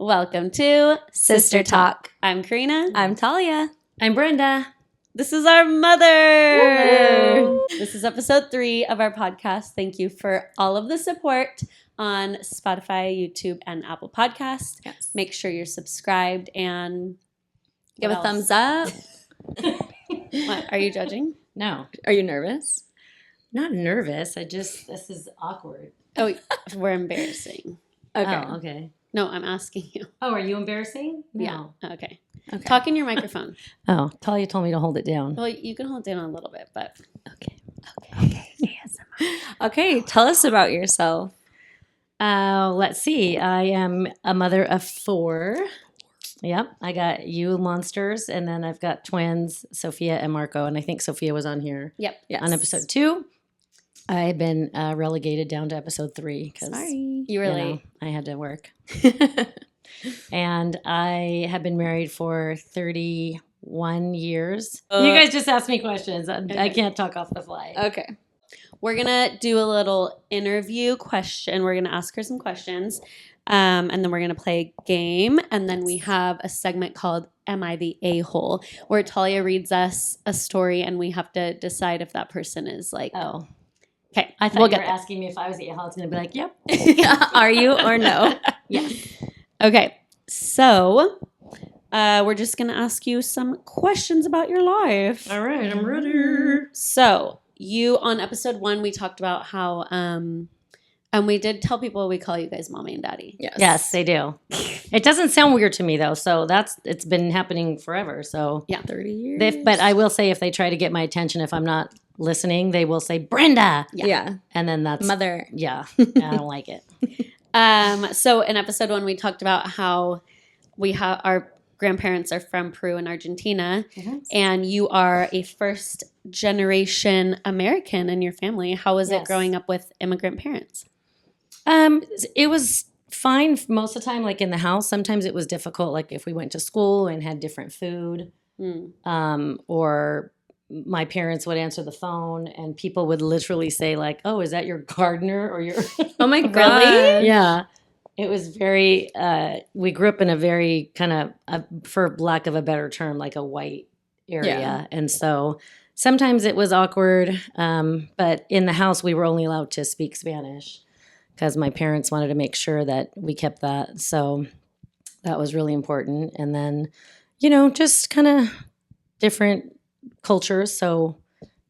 Welcome to Sister Talk. I'm Karina. I'm Talia. I'm Brenda. This is our mother. Woo! This is episode 3 of our podcast. Thank you for all of the support on Spotify, YouTube, and Apple Podcasts. Yes. Make sure you're subscribed and Give what a else? thumbs up. What, are you judging? No, Are you nervous? not nervous. This is awkward. Oh, we're embarrassing. Okay. Oh, okay. No, I'm asking you. Oh, are you embarrassing? No. Yeah. Okay. Okay. Talk in your microphone. Oh, Talia told me to hold it down. Well, you can hold it down a little bit, but Okay. Okay. Tell us about yourself. Let's see. I am a mother of 4. Yep. I got you monsters, and then I've got twins, Sophia and Marco, and I think Sophia was on here yep. Yes. on episode 2. I've been relegated down to episode 3 because Sorry. You were late. I had to work. And I have been married for 31 years. You guys just asked me questions. I can't talk off the fly. Okay. We're going to do a little interview question. We're going to ask her some questions, and then we're going to play a game. And then we have a segment called Am I the A-hole? Where Talia reads us a story, and we have to decide if that person is like, Oh, okay, I thought we'll you get were asking me if I was the a-hole. I was going to be like, yep. Are you or no? Yeah. Okay, so we're just going to ask you some questions about your life. All right, I'm ready. So you, on episode 1, we talked about how, and we did tell people we call you guys mommy and daddy. Yes. Yes, they do. It doesn't sound weird to me though, so it's been happening forever. So, Yeah. 30 years. but I will say if they try to get my attention, if I'm not listening, they will say Brenda, Yeah. and then that's Mother. yeah. I don't like it. So in episode 1, we talked about how we have our grandparents are from Peru and Argentina, and you are a first generation American in your family. How was it Yes. growing up with immigrant parents? It was fine most of the time, like in the house. Sometimes it was difficult, like if we went to school and had different food, or my parents would answer the phone and people would literally say like, "Oh, is that your gardener or your?" Oh my God. Yeah, it was very. We grew up in a very kind of, for lack of a better term, like a white area, Yeah. and so sometimes it was awkward. But in the house, we were only allowed to speak Spanish because my parents wanted to make sure that we kept that. So that was really important. And then, just kind of different cultures. So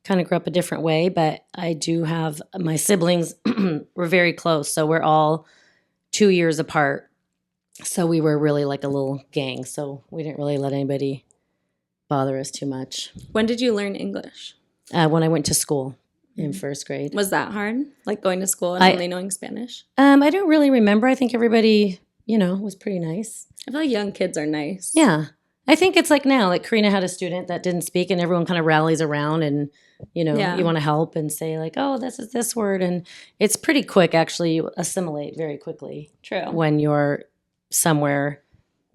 kind of grew up a different way. But I do have my siblings were very close. So we're all 2 years apart. So we were really like a little gang. So we didn't really let anybody bother us too much. When did you learn English? When I went to school in first grade. Was that hard? Like going to school and I- only knowing Spanish? I don't really remember. I think everybody, was pretty nice. I feel like young kids are nice. Yeah. I think it's like now, like Karina had a student that didn't speak and everyone kind of rallies around and, Yeah. you want to help and say like, oh, this is this word. And it's pretty quick, actually. You assimilate very quickly True. when you're somewhere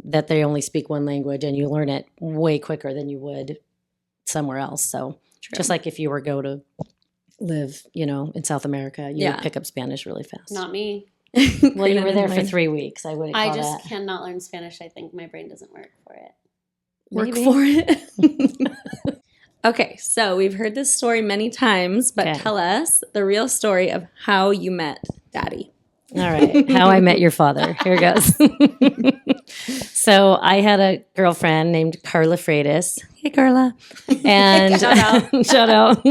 that they only speak one language and you learn it way quicker than you would somewhere else. So True. just like if you were go to live, in South America, you Yeah. would pick up Spanish really fast. Not me. Well, you were there for 3 weeks. I wouldn't I call just that. cannot learn Spanish. I think my brain doesn't work for it. Work Maybe. for it. Okay, so we've heard this story many times, but Okay. tell us the real story of how you met Daddy. All right. How I Met Your Father. Here goes. So I had a girlfriend named Carla Freitas. Hey, Carla. And Shout out. shout out.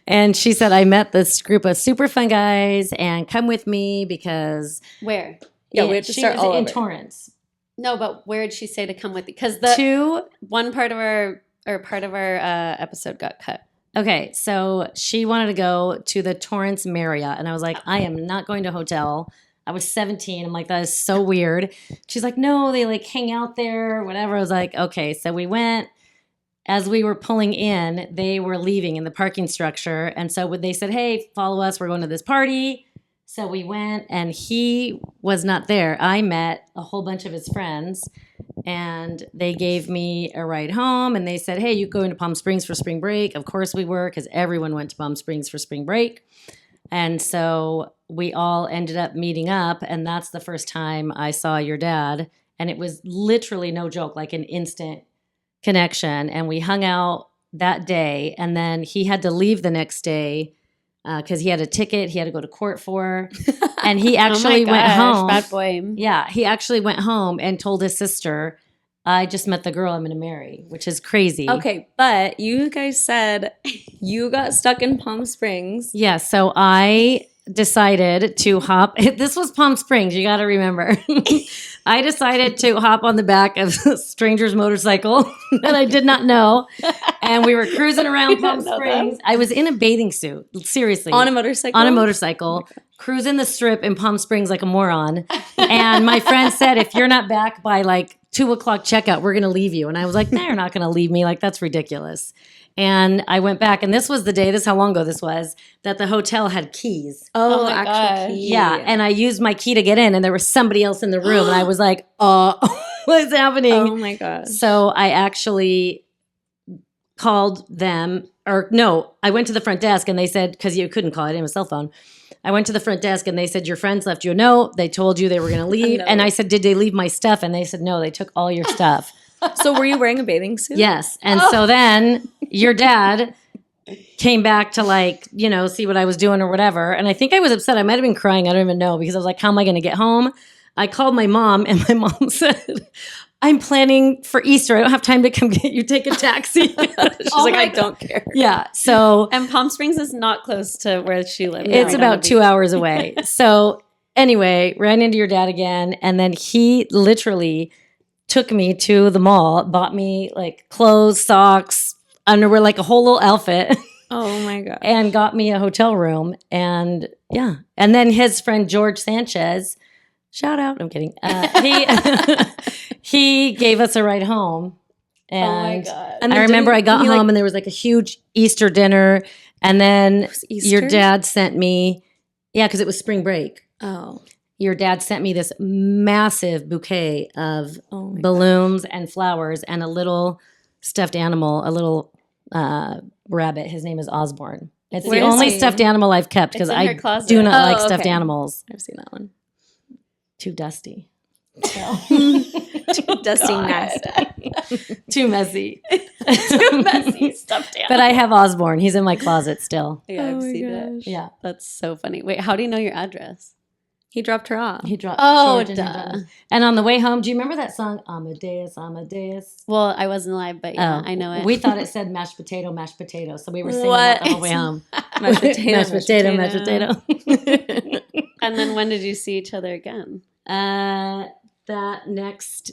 And she said, I met this group of super fun guys and come with me because Where? Yeah, we have to she start was all in over. Torrance. No, but where did she say to come with you? Because the Two. one part of our episode got cut. Okay, so she wanted to go to the Torrance Marriott, and I was like, I am not going to a hotel. I was 17. I'm like, that is so weird. She's like, no, they like hang out there, whatever. I was like, okay. So we went. As we were pulling in, they were leaving in the parking structure, and so they said, hey, follow us. We're going to this party. So we went, and he was not there. I met a whole bunch of his friends, and they gave me a ride home, and they said, hey, you going to Palm Springs for spring break? Of course we were, because everyone went to Palm Springs for spring break. And so we all ended up meeting up, and that's the first time I saw your dad. And it was literally no joke, like an instant connection. And we hung out that day, and then he had to leave the next day because he had a ticket he had to go to court for. And he actually went home. Bad boy. Yeah, he actually went home and told his sister, I just met the girl I'm going to marry, which is crazy. Okay, but you guys said you got stuck in Palm Springs. Yeah, so I decided to hop. This was Palm Springs, you got to remember. I decided to hop on the back of a stranger's motorcycle that I did not know. And we were cruising around Palm Springs. I was in a bathing suit, seriously. On a motorcycle? On a motorcycle, cruising the strip in Palm Springs like a moron. And my friend said, if you're not back by like 2 o'clock checkout, we're going to leave you. And I was like, they're not going to leave me. Like, that's ridiculous. And I went back, and this was the day, this is how long ago this was, that the hotel had keys. Oh, my actual gosh. key. Yeah, and I used my key to get in, and there was somebody else in the room, and I was like, what is happening? Oh my gosh. So I actually called them, or no, I went to the front desk, and they said, because you couldn't call, I didn't have a cell phone. I went to the front desk, and they said, your friends left you a note. They told you they were going to leave. No. And I said, did they leave my stuff? And they said, no, they took all your stuff. So were you wearing a bathing suit? Yes. And so then your dad came back to like, you know, see what I was doing or whatever. And I think I was upset. I might have been crying. I don't even know, because I was like, how am I going to get home? I called my mom, and my mom said, I'm planning for Easter. I don't have time to come get you. Take a taxi. She's She's I don't care. Yeah. So And Palm Springs is not close to where she lives. it's about 2 hours away. So anyway, ran into your dad again. And then he literally took me to the mall, bought me like clothes, socks, underwear, like a whole little outfit. Oh my God. And got me a hotel room. And yeah. And then his friend George Sanchez, shout out, I'm kidding. He gave us a ride home. And Oh my God. And I then remember I got he, home and there was like a huge Easter dinner. And then Easter? your dad sent me, yeah, because it was spring break. Oh. Your dad sent me this massive bouquet of Oh my balloons and flowers and a little stuffed animal, a little rabbit. His name is Osborne. It's Where the is only he? stuffed animal I've kept because It's in her I closet. do not Oh, like stuffed okay. animals. I've seen that one. Too dusty. Dusty nasty. Too messy. Too messy stuffed animal. But I have Osborne. He's in my closet still. Yeah, Oh I've my seen it. gosh. Yeah. That's so funny. Wait, how do you know your address? He dropped her off. He dropped. Oh, George and he duh. dropped us. And on the way home, do you remember that song, Amadeus, Amadeus? Well, I wasn't live, but yeah, I know it. We thought it said mashed potato. So we were singing that the whole way home. Mashed potato, mashed potato, mashed potato. And then when did you see each other again? That next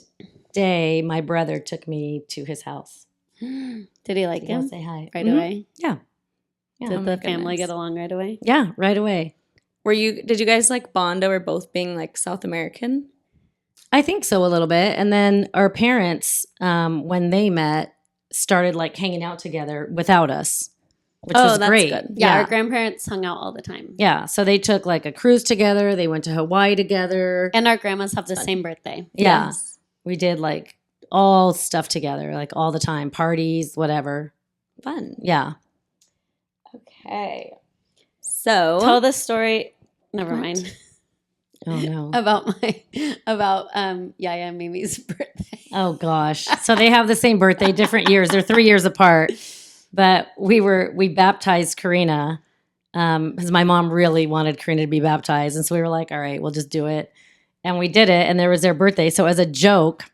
day, my brother took me to his house. Did he like to go him say hi. right Mhm. away? Yeah. Yeah. Did Oh my the family goodness. get along right away? Yeah, right away. Did you guys like bond over both being like South American? I think so a little bit. And then our parents, when they met, started like hanging out together without us, which Oh, was that's great. good. Yeah, our grandparents hung out all the time. Yeah. So they took like a cruise together. They went to Hawaii together. And our grandmas have the fun. same birthday. Yeah. Yes. We did like all stuff together, like all the time, parties, whatever. Fun. Yeah. Okay. So Tell the story. Never What? mind. Oh no. about Yaya and Mimi's birthday. Oh gosh. So they have the same birthday, different years. They're 3 years apart. But we baptized Karina because my mom really wanted Karina to be baptized. And so we were like, all right, we'll just do it. And we did it. And there was their birthday. So as a joke,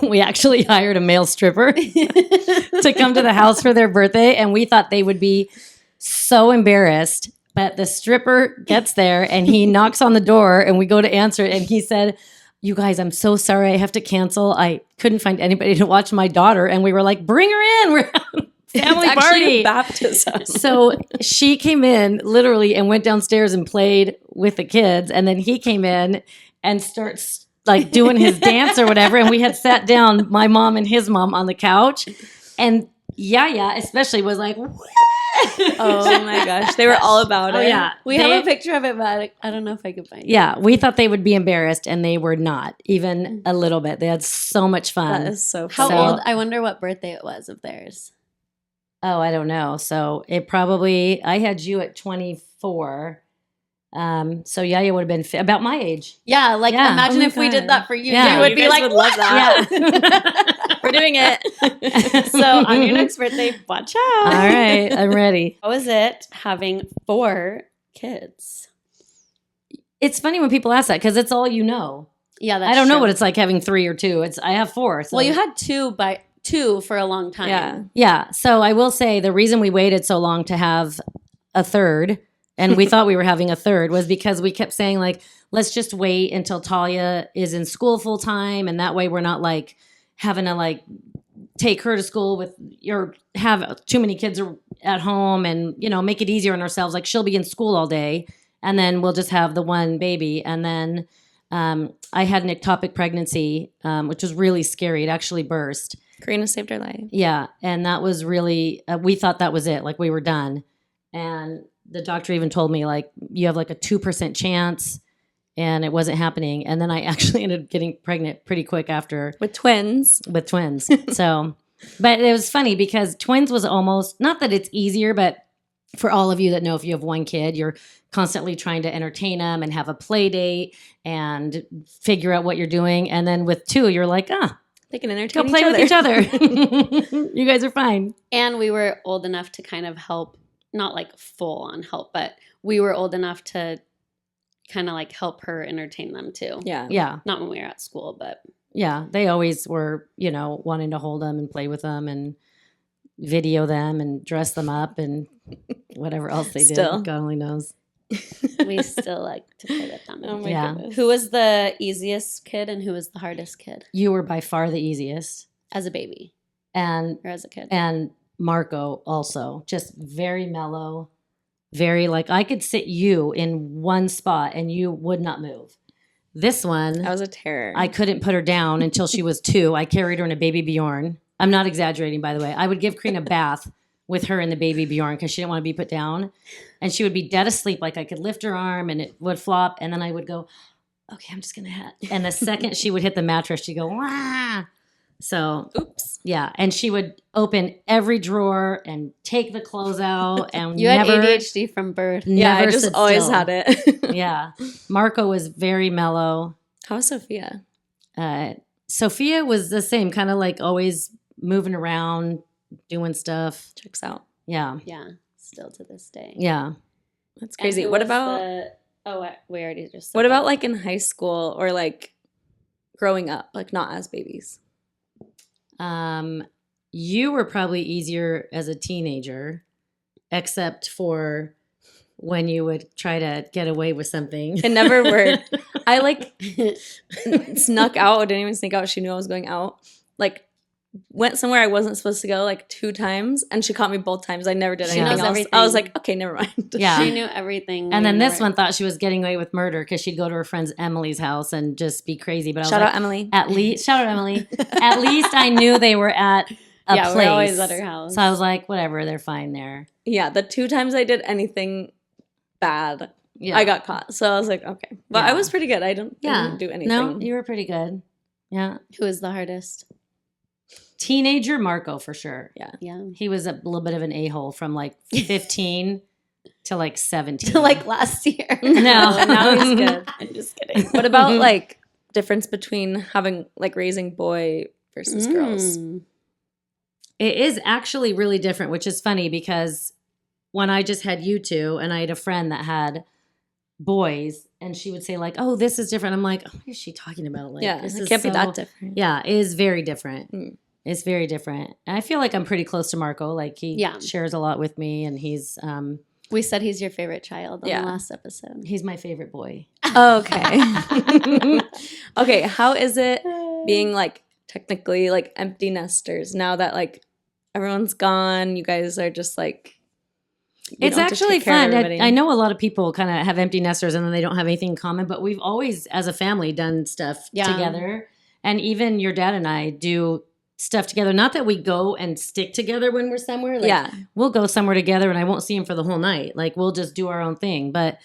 we actually hired a male stripper to come to the house for their birthday. And we thought they would be so embarrassed. But the stripper gets there and he knocks on the door and we go to answer it. And he said, you guys, I'm so sorry. I have to cancel. I couldn't find anybody to watch my daughter. And we were like, bring her in. We're having a family it's actually party. a baptism. So she came in literally and went downstairs and played with the kids. And then he came in and starts like doing his dance or whatever. And we had sat down, my mom and his mom on the couch. And Yaya especially was like, what? Oh my gosh. They were all about Oh, it. yeah. We They- have a picture of it, but I don't know if I could find it. Yeah, we thought they would be embarrassed, and they were not, even a little bit. They had so much fun. That is so How funny. So- old? I wonder what birthday it was of theirs. Oh, I don't know. So it probably, I had you at 24. So Yaya would have been about my age. Yeah, like Yeah. imagine Oh my if we did God. that for you. Yeah. You would You be guys like, would love that. Yeah. We're doing it. so on your next birthday, watch out. All right. I'm ready. How is it having 4 kids? It's funny when people ask that because it's all you know. Yeah, that's I don't know true. what it's like having 3 or 2. I have 4. So. Well, you had 2 for a long time. Yeah. Yeah. So I will say the reason we waited so long to have a third, and we thought we were having a third, was because we kept saying, like, let's just wait until Talia is in school full time. And that way we're not like having to like take her to school with or have too many kids at home and, you know, make it easier on ourselves. Like she'll be in school all day and then we'll just have the one baby. And then I had an ectopic pregnancy, which was really scary. It actually burst. Karina saved our life. Yeah. And that was really, we thought that was it. Like we were done. And the doctor even told me, like, you have like a 2% chance, and it wasn't happening. And then I actually ended up getting pregnant pretty quick after With twins. with twins. So, but it was funny because twins was almost, not that it's easier, but for all of you that know, if you have one kid, you're constantly trying to entertain them and have a play date and figure out what you're doing. And then with 2, you're like, They can entertain go play with each other. You guys are fine. And we were old enough to kind of help, not like full on help, but we were old enough to kind of like help her entertain them too. Yeah. Yeah. Not when we were at school, but Yeah. They always were, you know, wanting to hold them and play with them and video them and dress them up and whatever else they did. Still. God only knows. we still like to play with them. Oh my Yeah. goodness. Who was the easiest kid and who was the hardest kid You were by far the easiest. as a baby And or as a kid? Marco also, just very mellow, very like I could sit you in one spot and you would not move. This one, I was a terror. I couldn't put her down until she was 2. I carried her in a baby Bjorn. I'm not exaggerating, by the way. I would give Karina a bath with her in the baby Bjorn because she didn't want to be put down. And she would be dead asleep. Like I could lift her arm and it would flop. And then I would go, okay, I'm just going to hit. And the second she would hit the mattress, she'd go, wah. So, Oops. yeah. And she would open every drawer and take the clothes out. And You had never, ADHD from birth. Yeah, I never just sit always still. had it. Yeah. Marco was very mellow. How was Sophia? Sophia was the same, kind of like always moving around, doing stuff. Checks out. Yeah. Yeah, still to this day. Yeah. That's And crazy. who What was about we already just said what that. about like in high school or like growing up, like not as babies? You were probably easier as a teenager, except for when you would try to get away with something. It never worked. I like snuck out. I didn't even sneak out. She knew I was going out. Like went somewhere I wasn't supposed to go like 2 times, and she caught me both times. I never did She anything knows else. everything. I was like, okay, never mind. Yeah. She knew everything. And then we this never- one thought she was getting away with murder because she'd go to her friend's Emily's house and just be crazy. But I was Shout like, out Emily. at least, shout out Emily. At least I knew they were at a Yeah, place. we're always at her house. So I was like, whatever, they're fine there. Yeah, the 2 times I did anything bad, Yeah. I got caught. So I was like, okay. But Yeah. I was pretty good. I didn't do anything. No, you were pretty good. Yeah. Who was the hardest? Teenager Marco for sure. Yeah. Yeah. He was a little bit of an a-hole from like 15 to like 17. Like last year. No. Now he's good. I'm just kidding. What about like difference between having like raising boy versus girls? It is actually really different, which is funny because when I just had you 2 and I had a friend that had boys and she would say like, oh, this is different. I'm like, what is she talking about? Like, Yeah, this it is can't be so- that different. Yeah, it is very different. Mm. It's very different. And I feel like I'm pretty close to Marco. Like he Yeah. shares a lot with me and he's We said he's your favorite child on Yeah. the last episode. he's my favorite boy. Okay. Okay, how is it being like technically like empty nesters now that like everyone's gone? You guys are just like you It's don't have to actually take care of fun. everybody. I know a lot of people kind of have empty nesters and then they don't have anything in common, but we've always, as a family, done stuff Yeah. together. And even your dad and I do stuff together. Not that we go and stick together when we're somewhere. Like, Yeah. we'll go somewhere together and I won't see him for the whole night. Like, we'll just do our own thing. But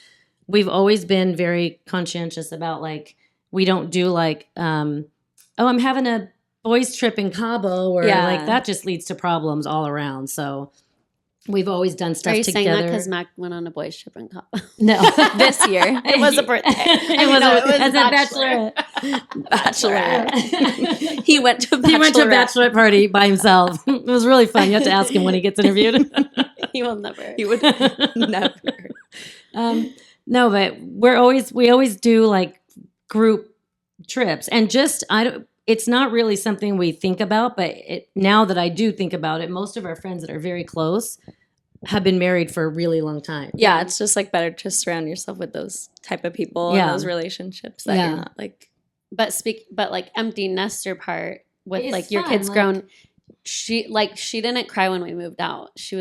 we've always been very conscientious about, like, we don't do like, oh, I'm having a boys trip in Cabo, or Yeah. like that just leads to problems all around. So We've always done Are stuff you saying that together. because Mac went on a boys trip in Cabo? No, This year. It was a birthday. It was a Bachelorette. He went to a He went to a bachelorette. bachelorette party by himself. It was really fun. You have to ask him when he gets interviewed. He will never. He would never. No, but we always do like group trips, and just it's not really something we think about, but now that I do think about it, most of our friends that are very close have been married for a really long time. Yeah, it's just like better to surround yourself with those type of people Yeah. and those relationships that Yeah. you're not like. But like empty nester part with It's like your fun, kids like- grown. She didn't cry when we moved out. She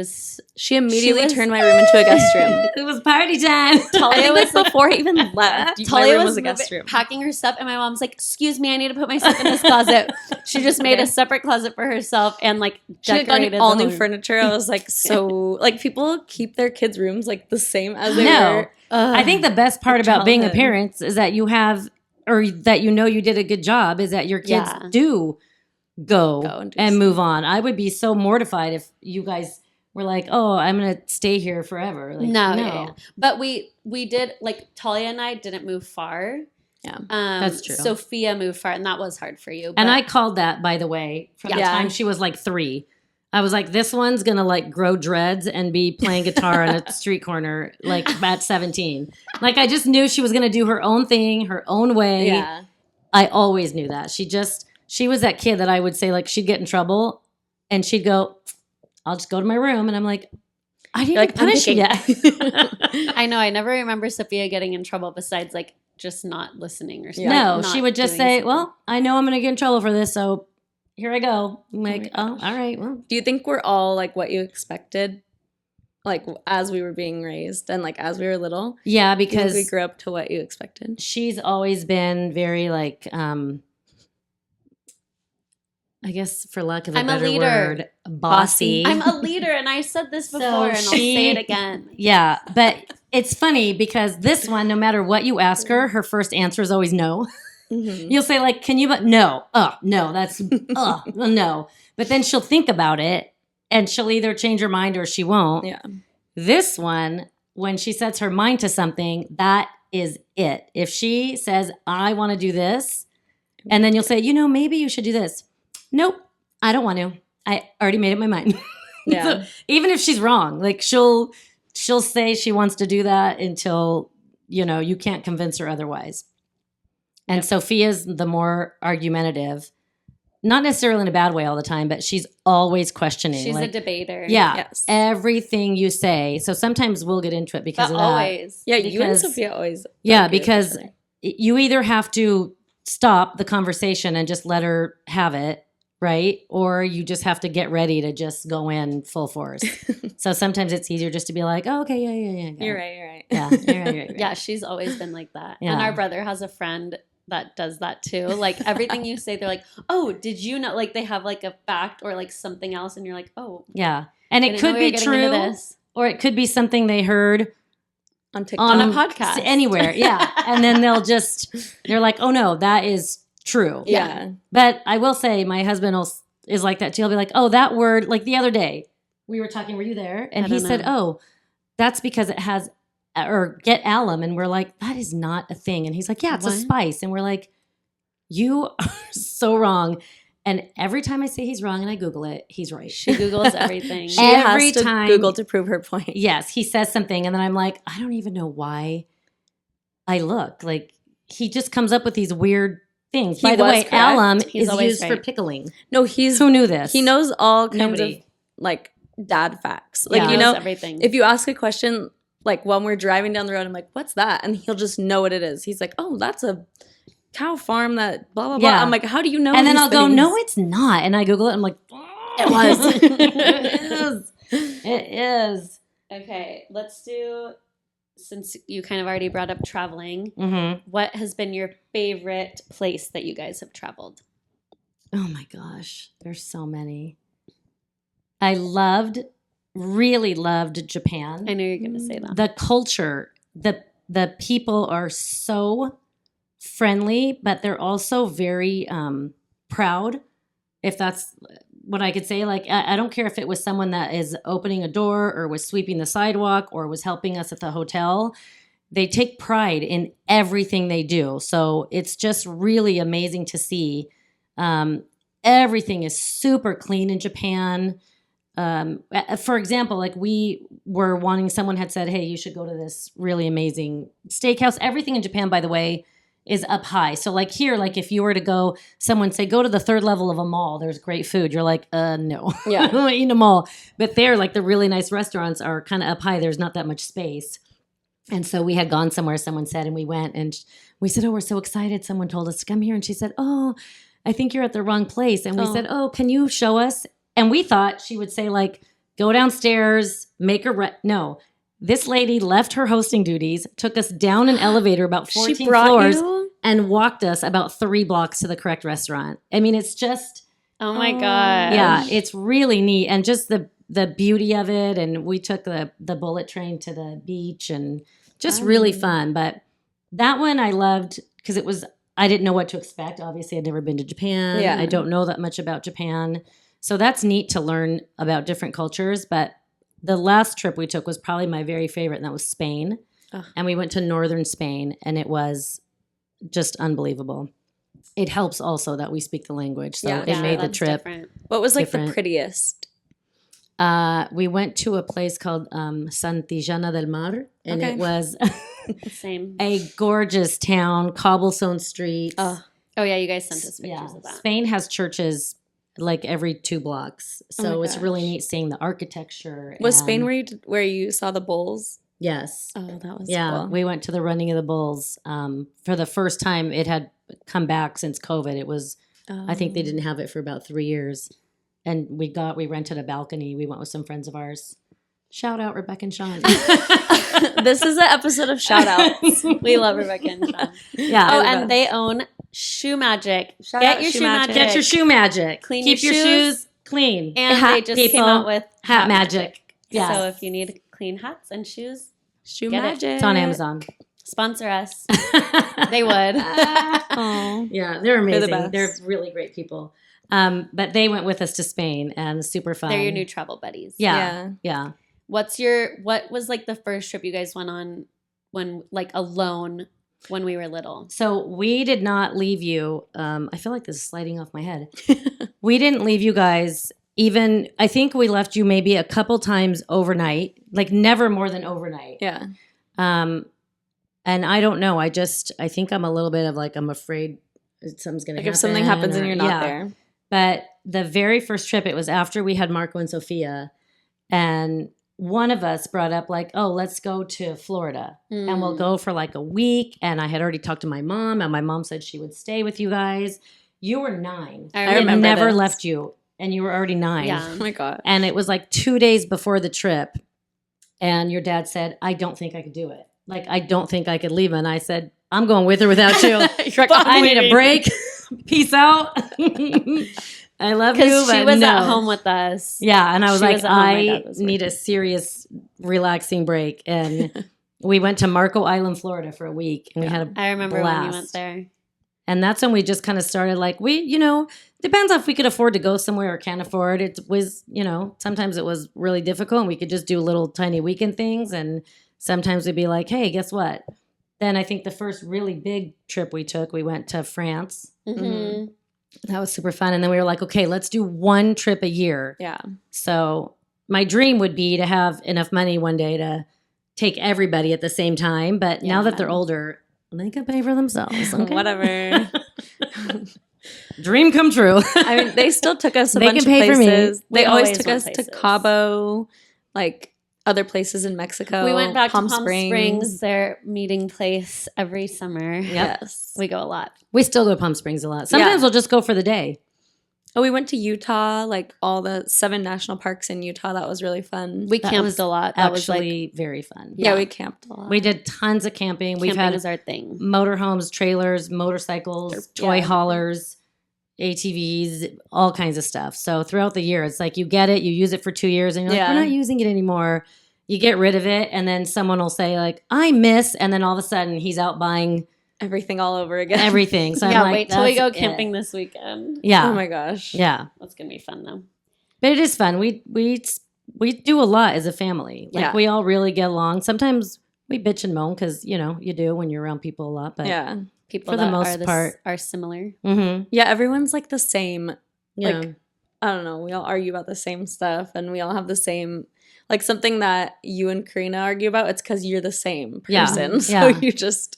Immediately was- turned my room into a guest room. It was party time. Talia was like, Before I even left, my Talia room was was a guest room. packing her stuff, and my mom's like, "Excuse me, I need to put my stuff in this closet." She just made a separate closet for herself and like She had decorated gotten all the new whole- furniture. I was like, so like people keep their kids' rooms like the same as they No. were. I think the best part Like about being a childhood. parent is that you have, or that you know you did a good job, is that your kids Yeah. do go and do and stuff. move on. I would be so mortified if you guys were like, "Oh, I'm gonna stay here forever." Like, No, yeah. But we did, like, Talia and I didn't move far. Yeah. That's true. Sophia moved far, and that was hard for you. And but- I called that, by the way, from the Yeah. time she was like 3. I was like, this one's gonna like grow dreads and be playing guitar on a street corner, like at 17. Like I just knew she was gonna do her own thing, her own way. Yeah. I always knew that. She was that kid that I would say like she'd get in trouble and she'd go, I'll just go to my room. And I'm like, I didn't You're like, punish you yet. I know. I never remember Sophia getting in trouble besides, like, just not listening or something. Yeah. No, not she would just doing say, something. well, I know I'm going to get in trouble for this. So here I go. I'm like, oh, all right. Well, Do you think we're all like what you expected? Like as we were being raised and like as we were little? yeah, Do you think because we grew up to what you expected? she's always been very like, I guess for lack of a I'm a better leader. word, bossy. I'm a leader, and I said this So before, and I'll say it again. Yeah, but it's funny because this one, no matter what you ask her first answer is always no. Mm-hmm. You'll say like, "Can you?" But no, no, that's no. But then she'll think about it, and she'll either change her mind or she won't. Yeah. This one, when she sets her mind to something, that is it. If she says, "I want to do this," and then you'll say, maybe you should do this. Nope, I don't want to. I already made up my mind. Yeah. So even if she's wrong, like she'll say she wants to do that until you can't convince her otherwise. And Sophia's the more argumentative, not necessarily in a bad way all the time, but she's always questioning. She's a like, debater. yeah, Yes. everything you say. So sometimes we'll get into it because But of that. always. Yeah, you and Because- Sophia always. Yeah, argue with because each other. you either have to stop the conversation and just let her have it, right? Or you just have to get ready to just go in full force. So sometimes it's easier just to be like, oh, okay, yeah. got You're it. right. You're right. Yeah, you're right, you're right. Yeah, she's always been like that. Yeah. And our brother has a friend that does that too. Like everything you say, they're like, "Oh, did you know?" Like they have like a fact or like something else, and you're like, "Oh, Yeah. And it didn't know could we were be getting into true, this." or it could be something they heard On TikTok. On a podcast. anywhere. Yeah. And then they're like, oh no, that is true. Yeah. But I will say my husband is like that too. He'll be like, oh, that word, like the other day we were talking, were you there? And I he don't said, know. oh, that's because it has, or get alum. And we're like, that is not a thing. And he's like, yeah, it's a What? spice. And we're like, you are so wrong. And every time I say he's wrong and I Google it, he's right. She Googles everything. She Every has to time- Google to prove her point. Yes, he says something, and then I'm like, I don't even know why I look. Like, he just comes up with these weird things. He By the was way, correct. alum He's is always used for right. pickling. No, he's Who knew this? he knows all kinds Nobody. of like dad facts. Like Yeah. you Knows know, everything. if you ask a question like when we're driving down the road, I'm like, "What's that?" And he'll just know what it is. He's like, "Oh, that's a cow farm that blah blah blah." Yeah. I'm like, "How do you know?" And then these I'll go, things?" no, it's not. And I Google it. I'm like, It was. it is. It is. Okay, let's do. Since you kind of already brought up traveling, Mm-hmm. what has been your favorite place that you guys have traveled? Oh my gosh, there's so many. I really loved Japan. I know you're going to say that. The culture, the people are so friendly, but they're also very proud, if that's what I could say. Like, I don't care if it was someone that is opening a door or was sweeping the sidewalk or was helping us at the hotel. They take pride in everything they do. So it's just really amazing to see. Everything is super clean in Japan. For example, like we were wanting, someone had said, hey, you should go to this really amazing steakhouse. Everything in Japan, by the way, is up high. So like here, like if you were to go, someone say, go to the third level of a mall, there's great food. You're like, no, Yeah. I don't want to eat in a mall. But there, like the really nice restaurants are kind of up high. There's not that much space. And so we had gone somewhere, someone said, and we went and we said, oh, we're so excited. Someone told us to come here. And she said, oh, I think you're at the wrong place. And we said, oh, can you show us? And we thought she would say like, go downstairs, make a no. This lady left her hosting duties, took us down an elevator about 14 floors and walked us about 3 blocks to the correct restaurant. I mean, it's just, Oh my god. yeah, it's really neat. And just the beauty of it. And we took the bullet train to the beach and just really fun. But that one I loved because I didn't know what to expect. Obviously, I'd never been to Japan. Yeah. I don't know that much about Japan. So that's neat to learn about different cultures. But the last trip we took was probably my very favorite, and that was Spain. And we went to northern Spain, and it was just unbelievable. It helps also that we speak the language. So it made the that's trip. different. What was like different. the prettiest? We went to a place called Santillana del Mar, and Okay. it was Same. a gorgeous town, cobblestone streets. Oh yeah, you guys sent us pictures of that. Spain has churches like every 2 blocks. So it's really neat seeing the architecture. Was and- Spain where you saw the bulls? Yes. Oh, that was Yeah, cool. we went to the running of the bulls for the first time. It had come back since COVID. It was, I think they didn't have it for about 3 years. And we rented a balcony. We went with some friends of ours. Shout out Rebecca and Sean. This is an episode of shoutouts. We love Rebecca and Sean. Yeah. Oh, and they own Shoe Magic. Shout Get out your Shoe Shoe Magic. Magic. Get your shoe magic. Clean Keep your your shoes. shoes clean. And Hat they just people, came out with hat magic. Yeah. So if you need clean hats and shoes, Shoe Get it. Magic. It's on Amazon. sponsor us. They would. Oh. Yeah, they're They're amazing. the They're, best. really great people. But they went with us to Spain and super fun. They're your new travel buddies. Yeah. What was like the first trip you guys went on when like alone when we were little? So we did not leave you. I feel like this is sliding off my head. We didn't leave you guys. Even I think we left you maybe a couple times overnight, like never more than overnight. Yeah. And I don't know. I think I'm a little bit of like, I'm afraid something's going to Like happen. if something happens and or- you're not yeah. there. But the very first trip, it was after we had Marco and Sophia. And one of us brought up like, oh, let's go to Florida. And we'll go for like a week. And I had already talked to my mom. And my mom said she would stay with you guys. You were 9. I It remember never this. left you. And you were already 9. Yeah. Oh my God. And it was like 2 days before the trip. And your dad said, I don't think I could do it. Like, I don't think I could leave. And I said, I'm going with or without you. You're like, I "I'm need a leaving." break. Peace out. I love you, Because but she was no. at home with us. Yeah, and I was She like, was at home, my I dad was need a working. serious, relaxing break. And we went to Marco Island, Florida for a week. And we had a I remember when you went blast. there. And that's when we just kind of started like, depends on if we could afford to go somewhere or can't afford. It was, sometimes it was really difficult and we could just do little tiny weekend things. And sometimes we'd be like, hey, guess what? Then I think the first really big trip we took, we went to France. Mm-hmm. That was super fun. And then we were like, okay, let's do one trip a year. Yeah. So my dream would be to have enough money one day to take everybody at the same time. But now that they're older, they can pay for themselves. Okay? Whatever. Dream come true. I mean, they still took us a They bunch can of pay for me. places. We They always always took went us places. to Cabo, like other places in Mexico. We went back Palm to Palm Springs, their meeting place every summer. Yes. We go a lot. We still go to Palm Springs a lot. Sometimes we'll just go for the day. Oh, we went to Utah, like all the 7 national parks in Utah. That was really fun. We That camped was a lot. That was like Actually, very fun. yeah, we camped a lot. We did tons of camping. We've camping had is our thing. motorhomes, trailers, motorcycles, toy haulers, ATVs, all kinds of stuff. So throughout the year, it's like you get it, you use it for 2 years, and you're like, Yeah. we're not using it anymore. You get rid of it, and then someone will say like, I miss, and then all of a sudden he's out buying Everything all over again. everything. So Yeah, I'm like, wait till we go that's it. camping this weekend. Yeah. Oh my gosh. Yeah. That's gonna be fun though. But it is fun. We do a lot as a family. Like Yeah. we all really get along. Sometimes we bitch and moan because you do when you're around people a lot. But Yeah. People For the that most part. are similar. mm-hmm. Yeah, everyone's like the same. Yeah. Like, I don't know. We all argue about the same stuff and we all have the same, like something that you and Karina argue about. It's because you're the same Yeah. person. So Yeah. you just,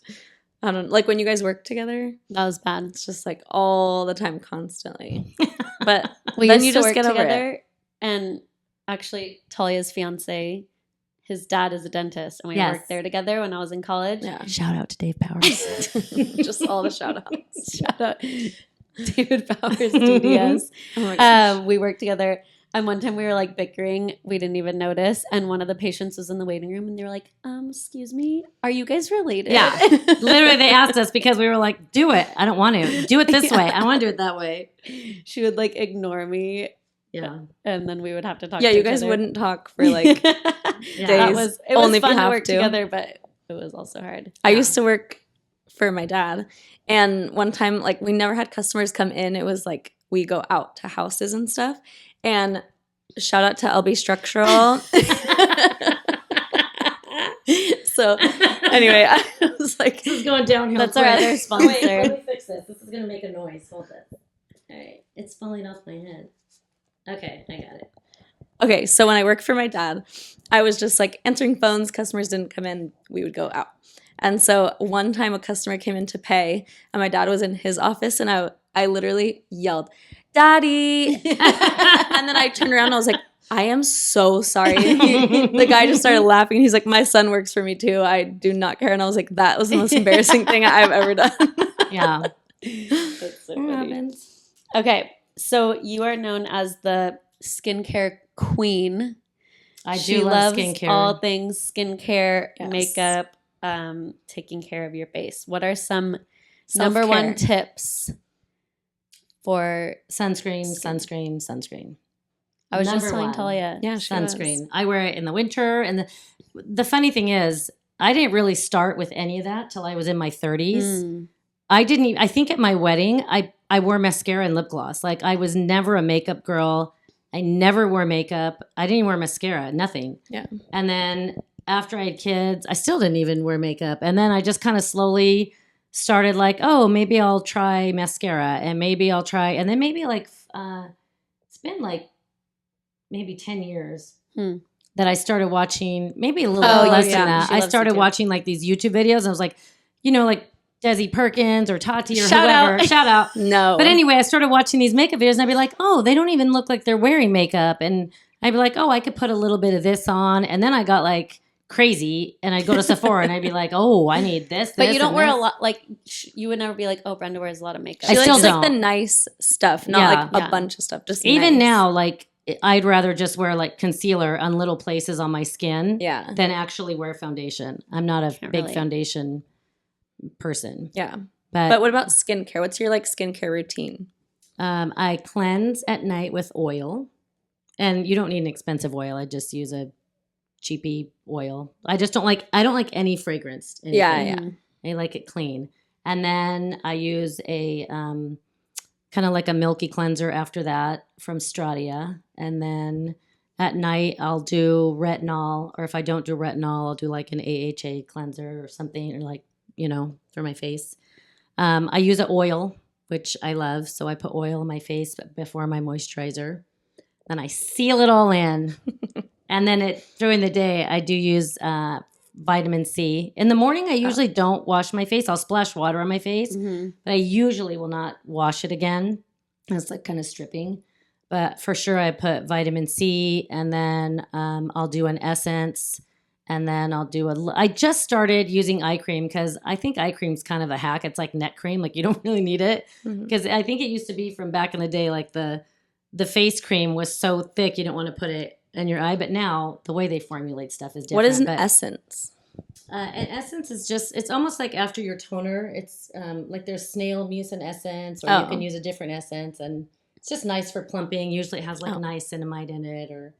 I don't like when you guys work together, That was bad. it's just like all the time, constantly. But We then used you to just work get over it. together, and actually, Talia's fiance, his dad is a dentist, and we Yes. worked there together when I was in college. Yeah. Shout out to Dave Powers. Just all the shout outs. Shout out David Powers, DDS. Oh my gosh. We worked together, and one time we were like bickering. We didn't even notice, and one of the patients was in the waiting room, and they were like, "Excuse me, are you guys related?" Yeah. Literally, they asked us because we were like, "Do it. I don't want to. Do it this way. I want to do it that way." She would like ignore me, Yeah. and then we would have to talk. Yeah, to you each guys other. wouldn't talk for like, Yeah. That days, was it. only Was if you fun to have work to. together, but it was also hard. I used to work for my dad. And one time, like, we never had customers come in. It was like we go out to houses and stuff. And shout out to LB Structural. So, anyway, I was like, This is going downhill. That's our quick. other sponsor. Wait, let me fix this. This is going to make a noise. Hold it. All right. It's falling off my head. Okay, I got it. okay, so when I worked for my dad, I was just like answering phones. Customers didn't come in. We would go out. And so one time a customer came in to pay, and my dad was in his office, and I literally yelled, "Daddy!" And then I turned around and I was like, "I am so sorry." The guy just started laughing. He's like, "My son works for me too. I do not care." And I was like, that was the most embarrassing thing I've ever done. Yeah. That's so funny. Okay, so you are known as the skincare queen. I do She love loves skincare. all things skincare, Yes. makeup, taking care of your face. What are some number one Self-care. tips for? Sunscreen. I was just Number telling one. Talia. Yeah, she was. Sunscreen. I wear it in the winter. And the funny thing is, I didn't really start with any of that till I was in my 30s. Mm. I didn't even, I think at my wedding, I wore mascara and lip gloss. Like I was never a makeup girl. I never wore makeup. I didn't wear mascara, nothing. Yeah. And then after I had kids, I still didn't even wear makeup. And then I just kind of slowly started like, oh, maybe I'll try mascara and maybe I'll try. And then maybe like, it's been like maybe 10 years that I started watching, maybe a little bit less yeah. than that. She I loves started it too. watching like these YouTube videos. And I was like, like Desi Perkins or Tati or Shout whoever. out. Shout out. No. But anyway, I started watching these makeup videos and I'd be like, oh, they don't even look like they're wearing makeup. And I'd be like, oh, I could put a little bit of this on. And then I got like crazy and I'd go to Sephora and I'd be like, oh, I need this. But you this, don't and wear a this. lot. Like you would never be like, oh, Brenda wears a lot of makeup. I she still likes like the don't. nice stuff, not like Yeah. a bunch of stuff. Just Even nice. now, like I'd rather just wear like concealer on little places on my skin Yeah. than actually wear foundation. I'm not a Can't big relate. foundation person. Yeah. But, But what about skincare? What's your like skincare routine? I cleanse at night with oil. And you don't need an expensive oil. I just use a cheapy oil. I don't like any fragrance. Anything. Yeah. I like it clean. And then I use a kind of like a milky cleanser after that from Stratia. And then at night I'll do retinol, or if I don't do retinol, I'll do like an AHA cleanser or something, or like, for my face. I use an oil, which I love. So I put oil on my face before my moisturizer. Then I seal it all in. And then during the day, I do use vitamin C. In the morning, I usually don't wash my face. I'll splash water on my face, but I usually will not wash it again. It's like kind of stripping. But for sure, I put vitamin C, and then I'll do an essence, and then I'll do I just started using eye cream because I think eye cream's kind of a hack. It's like neck cream. Like you don't really need it because I think it used to be from back in the day, like the face cream was so thick you don't want to put it in your eye. But now the way they formulate stuff is different. What is an But, essence? an essence is just, it's almost like after your toner. It's like there's snail mucin essence, or you can use a different essence. And it's just nice for plumping. Usually it has like niacinamide in it, or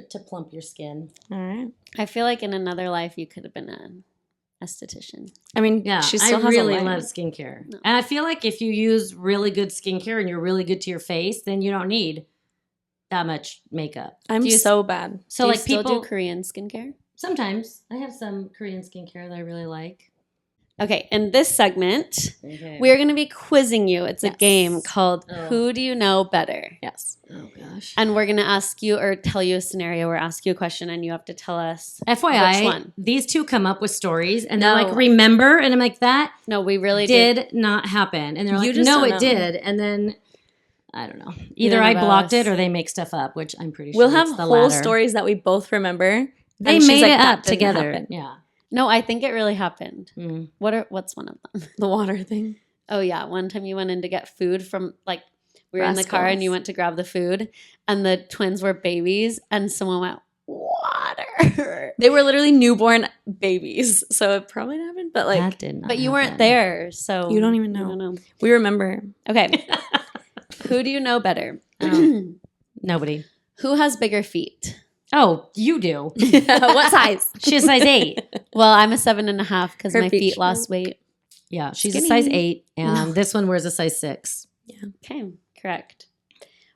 to plump your skin. All right. I feel like in another life you could have been an esthetician. I mean, Yeah, she still I has really a line. love skincare. No. And I feel like if you use really good skincare and you're really good to your face, then you don't need that much makeup. I'm Do you- so bad. So Do you like still people do Korean skincare? sometimes I have some Korean skincare that I really like. Okay, in this segment, Okay. we're going to be quizzing you. It's a Yes. game called Oh. Who Do You Know Better? Yes. Oh gosh. And we're going to ask you or tell you a scenario or ask you a question and you have to tell us FYI, which one. these two come up with stories and they're No. like, remember? And I'm like, that No, we really did not happen. And they're You like, just no, don't it know. did. And then I don't know. Either know I about blocked us. it or they make stuff up, which I'm pretty sure We'll it's have the whole latter. stories that we both remember. They and she's made like, it "That up didn't together. happen." Yeah. No, I think it really happened. Mm. What's one of them? The water thing. Oh yeah, one time you went in to get food from like we were in the car and Rascals. you went to grab the food and the twins were babies and someone went water. They were literally newborn babies, so it probably didn't happen. But like, That did not But you weren't happen. there, so You don't even I know. don't know. we remember. Okay. Who do you know better? Nobody. Who has bigger feet? Oh, you do. What size? She's a size 8. Well, I'm a 7.5 because Her my feet feet lost weight. Yeah, she's Skinny. a size 8, and No. this one wears a size 6. Okay, correct.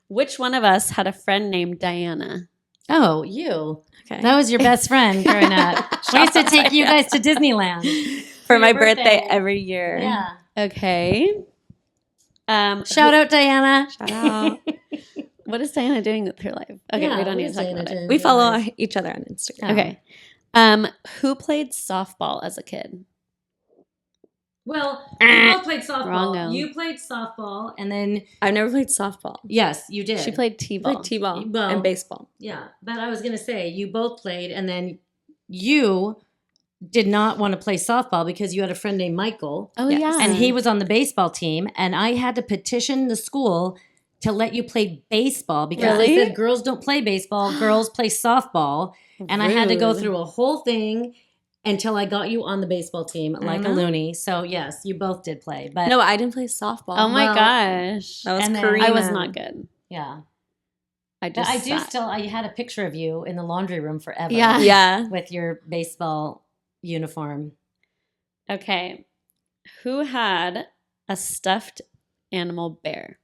Which one of us had a friend named Diana? Oh, you. Okay. That was your best friend growing up. We used to take you guys to Disneyland. For my your birthday birthday. every year. Yeah. Okay. Shout out, Diana. Shout out. What is Diana doing with her life? Okay, Yeah, we don't what need to is talk Diana about it. doing? We follow each other on Instagram. Oh. Okay. Who played softball as a kid? Well, we both played softball. Wrong-o. You played softball, and then, I've never played softball. yes, you did. She played I t-ball. played t-ball Well- and baseball. Yeah, but I was going to say, you both played, and then you did not want to play softball because you had a friend named Michael. Oh Yes. yeah. And he was on the baseball team, and I had to petition the school to let you play baseball because Really? they said girls don't play baseball, girls play softball. And I had to go Rude. through a whole thing until I got you on the baseball team like a know. loony. So yes, you both did play. But No, I didn't play softball. Oh my Well, gosh. That was and then Karina. I was not good. yeah. I But just I do sat. still I had a picture of you in the laundry room forever. Yeah. Yeah. With your baseball uniform. Okay. Who had a stuffed animal bear?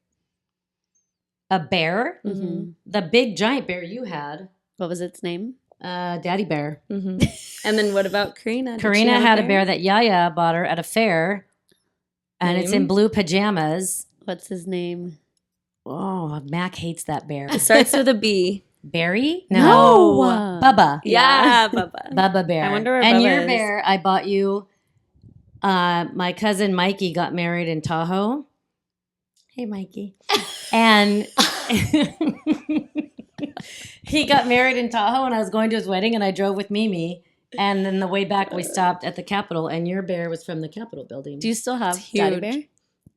A bear? Mm-hmm. The big giant bear you had. What was its name? Daddy bear. hmm And then what about Karina? Did she Karina have had a bear that Yaya bought her at a fair, and it's in Name? blue pajamas. What's his name? Oh, Mac hates that bear. It starts with a B. Barry? No. Bubba. Yeah, Bubba. Bubba bear. I wonder where and Bubba your is. bear, I bought you. My cousin Mikey got married in Tahoe. Hey, Mikey. And he got married in Tahoe, and I was going to his wedding, and I drove with Mimi. And then the way back, we stopped at the Capitol, and your bear was from the Capitol building. Do you still have It's Daddy huge. Bear?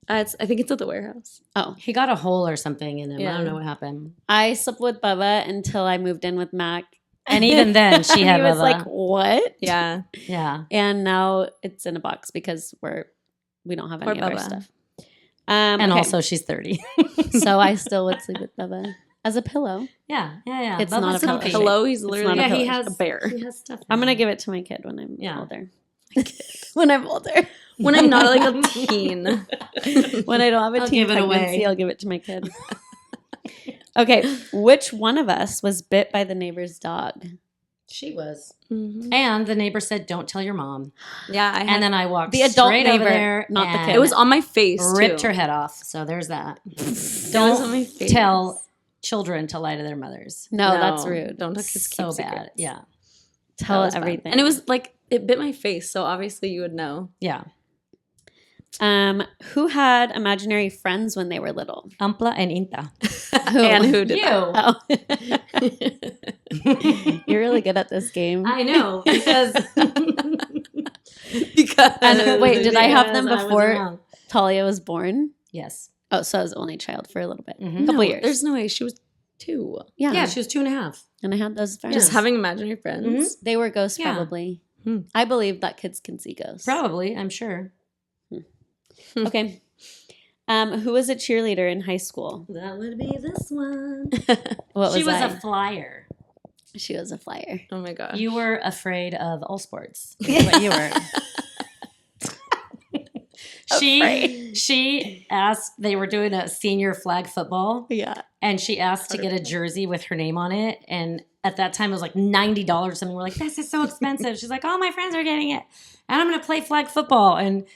I think it's at the warehouse. Oh, He got a hole or something in him. I Yeah. don't know what happened. I slept with Bubba until I moved in with Mac. And even then, she had he was Bubba. like, "What?" Yeah. Yeah. And now it's in a box because we don't have any Poor of our Bubba. stuff. And okay. also, she's 30. So I still would sleep with Bubba as a pillow. yeah. It's Bubba's not a pillow. comfy. Hello, he's It's literally not a Yeah, he pillow. has a bear. He has stuff. I'm now. gonna give it to my kid when I'm Yeah. older. When I'm older. When I'm not like a teen. When I don't have a I'll teen give it away. pregnancy, I'll give it to my kid. Okay, which one of us was bit by the neighbor's dog? She was. Mhm. And the neighbor said, "Don't tell your mom." Yeah, I had, And then I walked The adult straight neighbor, over there, not the and kid. it was on my face. ripped too. her head off. So there's that. It was Don't on my face. tell children to lie to their mothers. No, that's rude. Don't kids So keep bad. secrets. Yeah. Tell That was bad. everything. And it was like it bit my face, so obviously you would know. Yeah. Who had imaginary friends when they were little? Ampla and Inta. Who? And who did You. Oh. that? You're really good at this game. I know because Because And wait, did I have them Because I was before around. Talia was born? Yes. Oh, so I was only child for a little bit. Mhm. Couple no, years. There's no way she was 2. Yeah. Yeah, she was 2.5. And I had those friends. Just having imaginary friends. They were ghosts, Yeah. probably. Hmm. I believe that kids can see ghosts. Probably, I'm sure. Okay. Who was a cheerleader in high school? That would be this one. What She was I? a flyer. She was a flyer. Oh my god. You were afraid of all sports. Is what you were. She asked, they were doing a senior flag football. Yeah. And she asked to get a jersey with her name on it. And at that time, it was like $90 or something. We're like, this is so expensive. She's like, all my friends are getting it. And I'm going to play flag football. And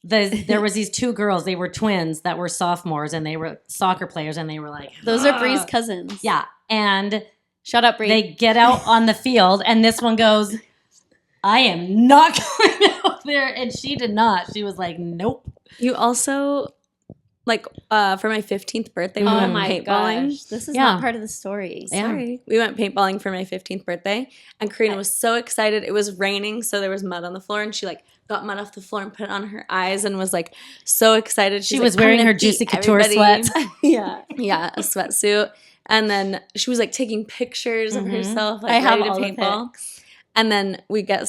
there was these two girls. They were twins that were sophomores. And they were soccer players. And they were like, Those are Bree's cousins. Yeah. And Shut up, Bree. they get out on the field. And this one goes, I am not going out there. And she did not. She was like, nope. You also, like, for my 15th birthday, we Oh went my paintballing. gosh. This is Yeah. not part of the story. Yeah. Sorry. We went paintballing for my 15th birthday, and Karina was so excited. It was raining, so there was mud on the floor, and she, like, got mud off the floor and put it on her eyes and was, like, so excited. She She's was like, wearing "I'm her gonna Juicy beat Couture everybody." sweats. Yeah. Yeah, a sweatsuit. And then she was, like, taking pictures of herself, like, I have ready to all the paintball. And then we get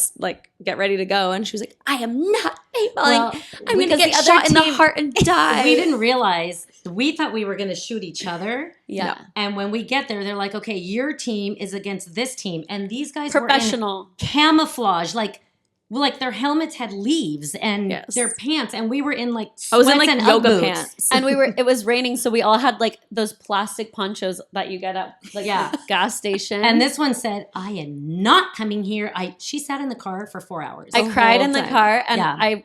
ready to go, and she was like, I am not paintballing. I'm going to because get the other shot in the team- heart and die. We didn't realize. We thought we were going to shoot each other. Yeah. And when we get there, they're like, okay, your team is against this team. And these guys were in Professional. camouflage. Like their helmets had leaves and Yes. their pants. And we were in like I was in, sweats like, and yoga Ugg boots. pants. And it was raining, so we all had like those plastic ponchos that you get at like Yeah. the gas station. And this one said, I am not coming here. She sat in the car for 4 hours. I cried whole in the time. car, and Yeah.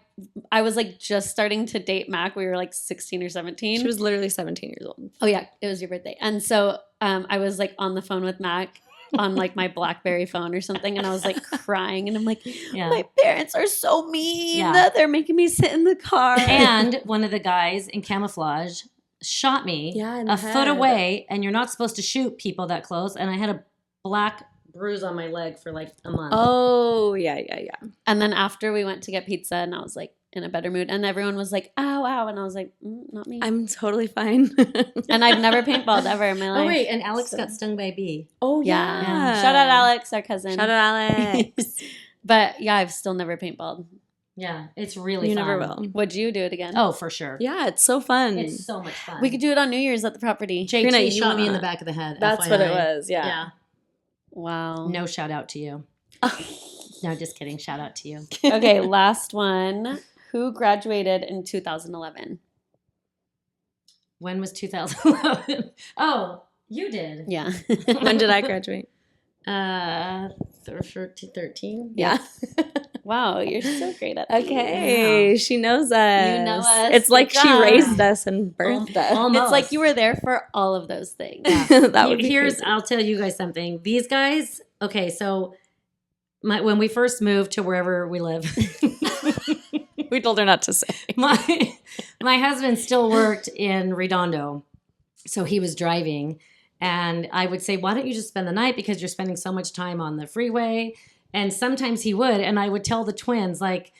I was like just starting to date Mac. We were like 16 or 17. She was literally 17 years old. Oh yeah, it was your birthday. And so I was like on the phone with Mac on like my BlackBerry phone or something, and I was like crying, and I'm like, Yeah. my parents are so mean Yeah. that they're making me sit in the car. And one of the guys in camouflage shot me Yeah, in a the foot head. away, and you're not supposed to shoot people that close. And I had a black bruise on my leg for like a month. Oh, yeah. And then after we went to get pizza, and I was like in a better mood, and everyone was like, ow, ow, and I was like, not me. I'm totally fine. And I've never paintballed ever in my life. Oh wait, and Alex So- got stung by a bee. Oh, Yeah. Shout out Alex, our cousin. Shout out Alex. But yeah, I've still never paintballed. Yeah, it's really You fun. never will. Would you do it again? Oh, for sure. Yeah, it's so fun. It's so much fun. We could do it on New Year's at the property. JT Karina, you shot me in the wanna- back of the head. That's what it FYI. was, yeah. Yeah. Wow. No shout out to you. No, just kidding. Shout out to you. Okay, last one. Who graduated in 2011? When was 2011? Oh, you did. Yeah. When did I graduate? 13? Yeah. Wow, you're so great at these. Okay, she knows us. You know us. It's like Good she job. raised us and birthed us. Almost. It's like you were there for all of those things. That would be Here's, crazy. I'll tell you guys something. These guys, okay, so when we first moved to wherever we live, We told her not to say. my husband still worked in Redondo, so he was driving, and I would say, why don't you just spend the night, because you're spending so much time on the freeway. And sometimes he would, and I would tell the twins, like,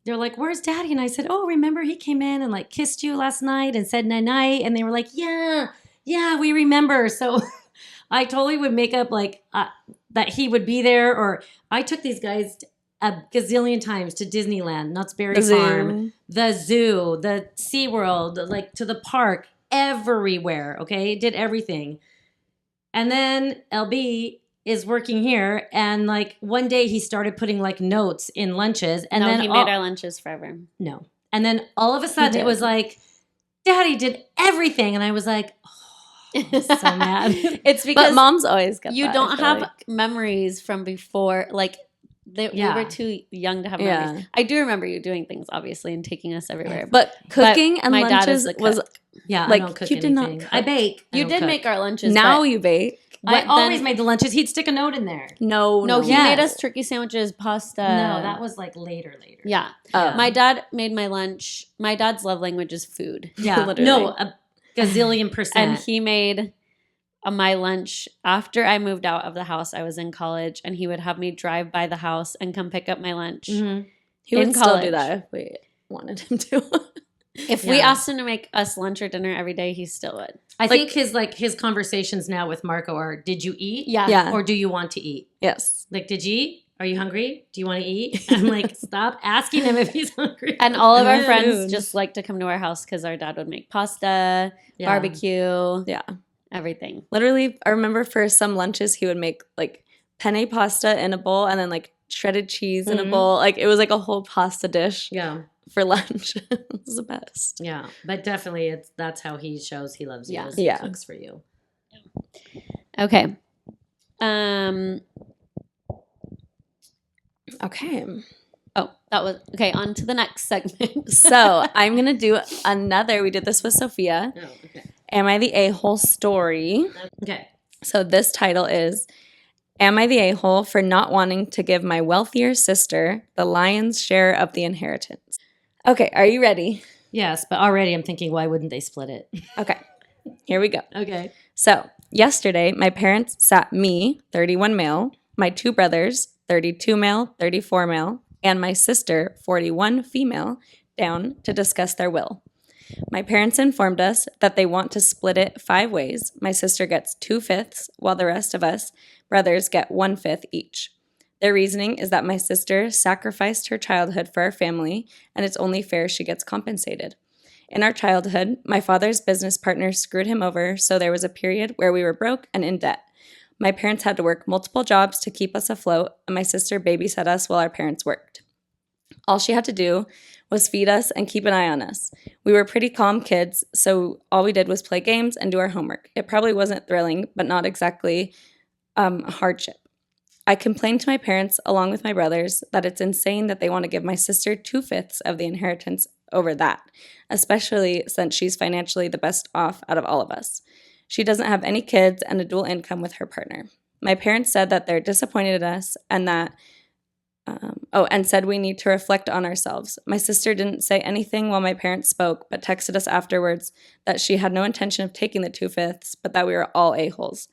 they're like, where's daddy? And I said, oh, remember he came in and like kissed you last night and said night-night? And they were like, yeah, we remember. So I totally would make up like that he would be there. Or I took these guys a gazillion times to Disneyland, Knott's Berry Farm, the zoo, the SeaWorld, like to the park, everywhere, okay? Did everything. And then LB is working here, and like one day he started putting like notes in lunches, and No, then he made our lunches forever. no. And then all of a sudden did. it was like, Daddy did everything. And I was like, oh, I'm so mad. It's because But mom's always got you that, I don't feel have like. memories from before. Like, Yeah. we were too young to have Yeah. memories. I do remember you doing things, obviously, and taking us everywhere. But cooking and my dad is lunches the was cook. Yeah, Like, I don't cook you did not anything. cook. I bake. I You don't did cook. make our lunches. now but you bake. I then- always made the lunches. He'd stick a note in there. No, he Yes. made us turkey sandwiches, pasta. No, that was like later. Yeah. Oh. My dad made my lunch. My dad's love language is food. Yeah. literally. No, a gazillion percent. And he made my lunch after I moved out of the house. I was in college, and he would have me drive by the house and come pick up my lunch. Mhm. He would in still college. do that if we wanted him to. If we Yeah. asked him to make us lunch or dinner every day, he still would. I Like- think his conversations now with Marco are, did you eat? Yeah. Yeah. Or do you want to eat? Yes. Like, did you eat? Are you hungry? Do you want to eat? I'm like, stop asking him if he's hungry. And all of our Food. friends just like to come to our house because our dad would make pasta, Yeah. barbecue, Yeah. everything. Literally, I remember for some lunches he would make like penne pasta in a bowl and then like shredded cheese in a Mhm. bowl. Like it was like a whole pasta dish Yeah. for lunch. It was the best. Yeah, but definitely that's how he shows he loves you. Yeah. Is he Yeah. cooks for you. Okay. Okay. Oh, that was okay. On to the next segment. So I'm going to do another. We did this with Sophia. Oh, okay. Am I the a-hole story? Okay. So this title is, Am I the a-hole for not wanting to give my wealthier sister the lion's share of the inheritance? Okay, are you ready? Yes, but already I'm thinking, why wouldn't they split it? Okay, here we go. Okay. So yesterday, my parents sat me, 31 male, my two brothers, 32 male, 34 male, and my sister, 41 female, down to discuss their will. My parents informed us that they want to split it 5 ways. My sister gets 2/5, while the rest of us brothers get 1/5 each. Their reasoning is that my sister sacrificed her childhood for our family, and it's only fair she gets compensated. In our childhood, my father's business partner screwed him over, so there was a period where we were broke and in debt. My parents had to work multiple jobs to keep us afloat, and my sister babysat us while our parents worked. All she had to do was feed us and keep an eye on us. We were pretty calm kids, so all we did was play games and do our homework. It probably wasn't thrilling, but not exactly a hardship. I complained to my parents, along with my brothers, that it's insane that they want to give my sister 2/5 of the inheritance over that, especially since she's financially the best off out of all of us. She doesn't have any kids and a dual income with her partner. My parents said that they're disappointed in us and that and said we need to reflect on ourselves. My sister didn't say anything while my parents spoke, but texted us afterwards that she had no intention of taking the 2/5, but that we were all a-holes.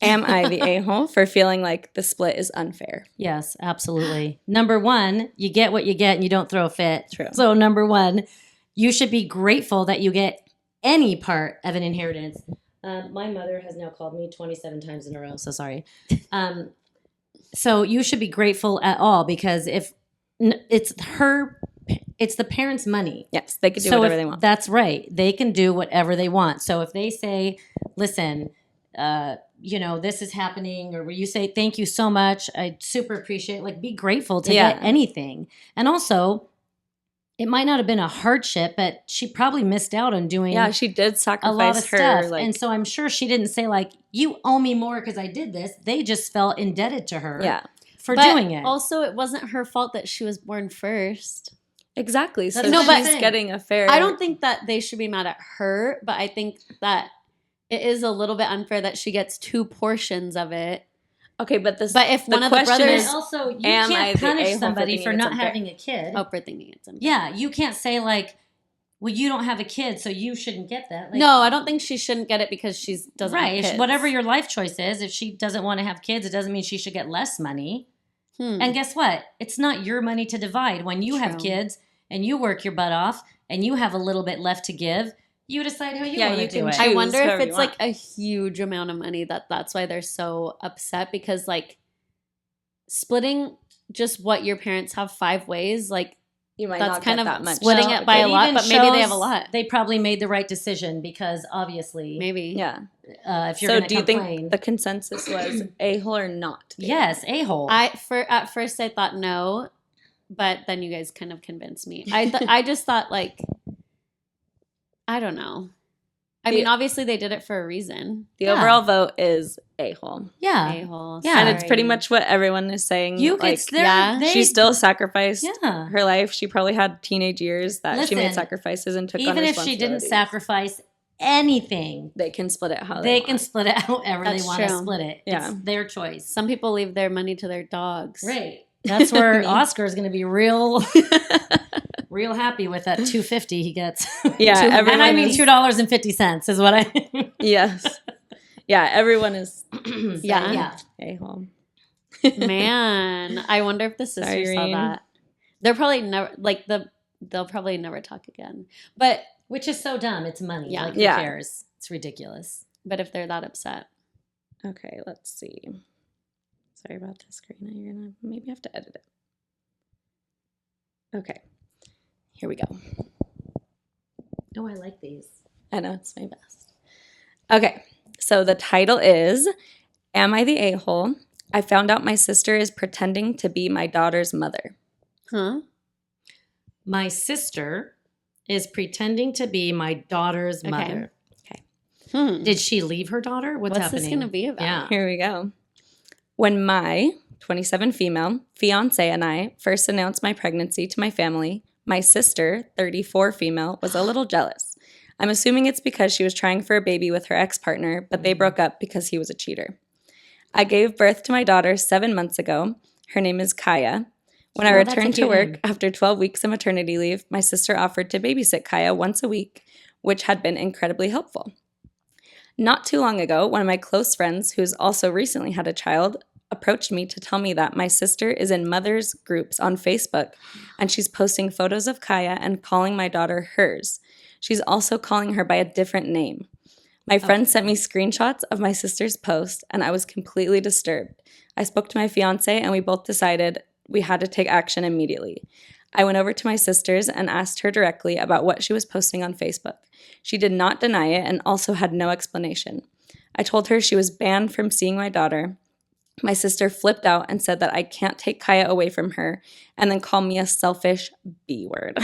Am I the a-hole for feeling like the split is unfair? Yes, absolutely. Number one, you get what you get and you don't throw a fit. True. So number one, you should be grateful that you get any part of an inheritance. My mother has now called me 27 times in a row, so sorry. So you should be grateful at all, because if it's the parents' money. Yes, they can do So whatever if- they want. That's right. They can do whatever they want. So if they say, listen, this is happening, or you say, thank you so much, I super appreciate it, like, be grateful to Yeah. get anything. And also, it might not have been a hardship, but she probably missed out on doing Yeah, she did a sacrifice lot of her. stuff. Like, And so I'm sure she didn't say, like, you owe me more because I did this. They just felt indebted to her yeah, for But doing it. Also, it wasn't her fault that she was born first. exactly. So That's No, what I'm but- she's getting a fair. I don't think that they should be mad at her, but I think that it is a little bit unfair that she gets 2 portions of it. Okay, but But if one of the question brothers- is, And also, you am I can't the punish a-hole for somebody thinking for it's not unfair? having a kid. Oh, for thinking it's unfair. Yeah, you can't say, like, well, you don't have a kid, so you shouldn't get that. Like, No, I don't think she shouldn't get it because she doesn't right. have kids. Whatever your life choice is, if she doesn't want to have kids, it doesn't mean she should get less money. Hmm. And guess what? It's not your money to divide. When you have True. kids and you work your butt off and you have a little bit left to give, you decide how you Yeah, want you to do can it. choose. I wonder if whoever you it's like want. a huge amount of money that's why they're so upset, because like splitting just what your parents have 5 ways, like you might that's not kind get of that much. splitting it by a lot, even but maybe they have a shows lot. They probably made the right decision, because obviously, Maybe. Yeah. if you're So going to do you complain, think the consensus was a-hole or not? yes, a-hole. At first I thought no, but then you guys kind of convinced me. I just thought, like, I don't know. I The- mean, obviously they did it for a reason. The Yeah. overall vote is a-hole. yeah. A-hole. Yeah. And it's pretty sorry. much what everyone is saying. You like, it's their, yeah, they, she still sacrificed yeah. her life. She probably had teenage years that she made Listen, sacrifices and took on Even if she didn't responsibilities. sacrifice anything, They can split it how they they can want. split it however they That's want to true. split it. Yeah. It's their choice. Some people leave their money to their dogs. Right. That's where Me. Oscar is going to be real happy with that $2.50 he gets. Yeah, and I everyone mean is- $2.50 is what I. Yes. Yeah, everyone is Yeah. Yeah. a-hole. Man, I wonder if the sisters saw Irene. that. They're probably never they'll probably never talk again. But Which is so dumb. It's money. Yeah. Like, who Yeah. cares? It's ridiculous. if they're that upset. Okay, let's see. Sorry about this, Karina. You're going to maybe have to edit it. Okay. Here we go. Oh, I like these. I know, it's my best. Okay, so the title is, Am I the a-hole? I found out my sister is pretending to be my daughter's mother. Huh? My sister is pretending to be my daughter's Okay. mother. Hmm. Did she leave her daughter? What's What's this happening? going to be about? Yeah. Here we go. When my 27 female fiance and I first announced my pregnancy to my family, my sister, 34 female, was a little jealous. I'm assuming it's because she was trying for a baby with her ex-partner, but they broke up because he was a cheater. I gave birth to my daughter 7 months ago. Her name is Kaya. When I Oh, that's a returned to cute work name. after 12 weeks of maternity leave, my sister offered to babysit Kaya once a week, which had been incredibly helpful. Not too long ago, one of my close friends, who's also recently had a child, approached me to tell me that my sister is in mothers groups on Facebook, and she's posting photos of Kaya and calling my daughter hers. She's also calling her by a different name. My friend sent me screenshots of my sister's post, and I was completely disturbed. I spoke to my fiance, and we both decided we had to take action immediately. I went over to my sister's and asked her directly about what she was posting on Facebook. She did not deny it and also had no explanation. I told her she was banned from seeing my daughter. My sister flipped out and said that I can't take Kaya away from her, and then called me a selfish B word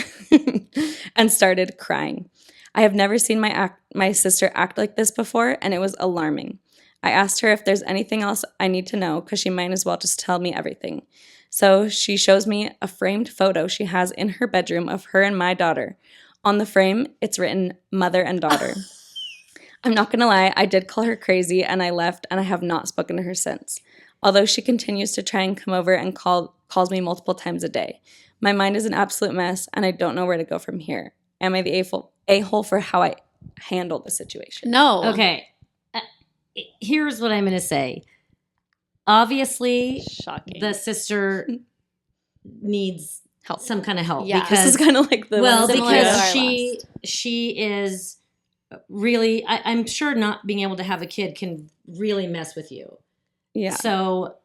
and started crying. I have never seen my sister act like this before, and it was alarming. I asked her if there's anything else I need to know, because she might as well just tell me everything. So she shows me a framed photo she has in her bedroom of her and my daughter. On the frame, it's written mother and daughter. I'm not going to lie, I did call her crazy, and I left, and I have not spoken to her since. Although she continues to try and come over and calls me multiple times a day. My mind is an absolute mess, and I don't know where to go from here. Am I the a-hole for how I handle the situation? No. Okay. Here's what I'm going to say. Obviously, Shocking. the sister needs Help. some kind of help. Yeah. Because, This is kind of like the similar to because our she is really, I'm sure not being able to have a kid can really mess with you. yeah. So,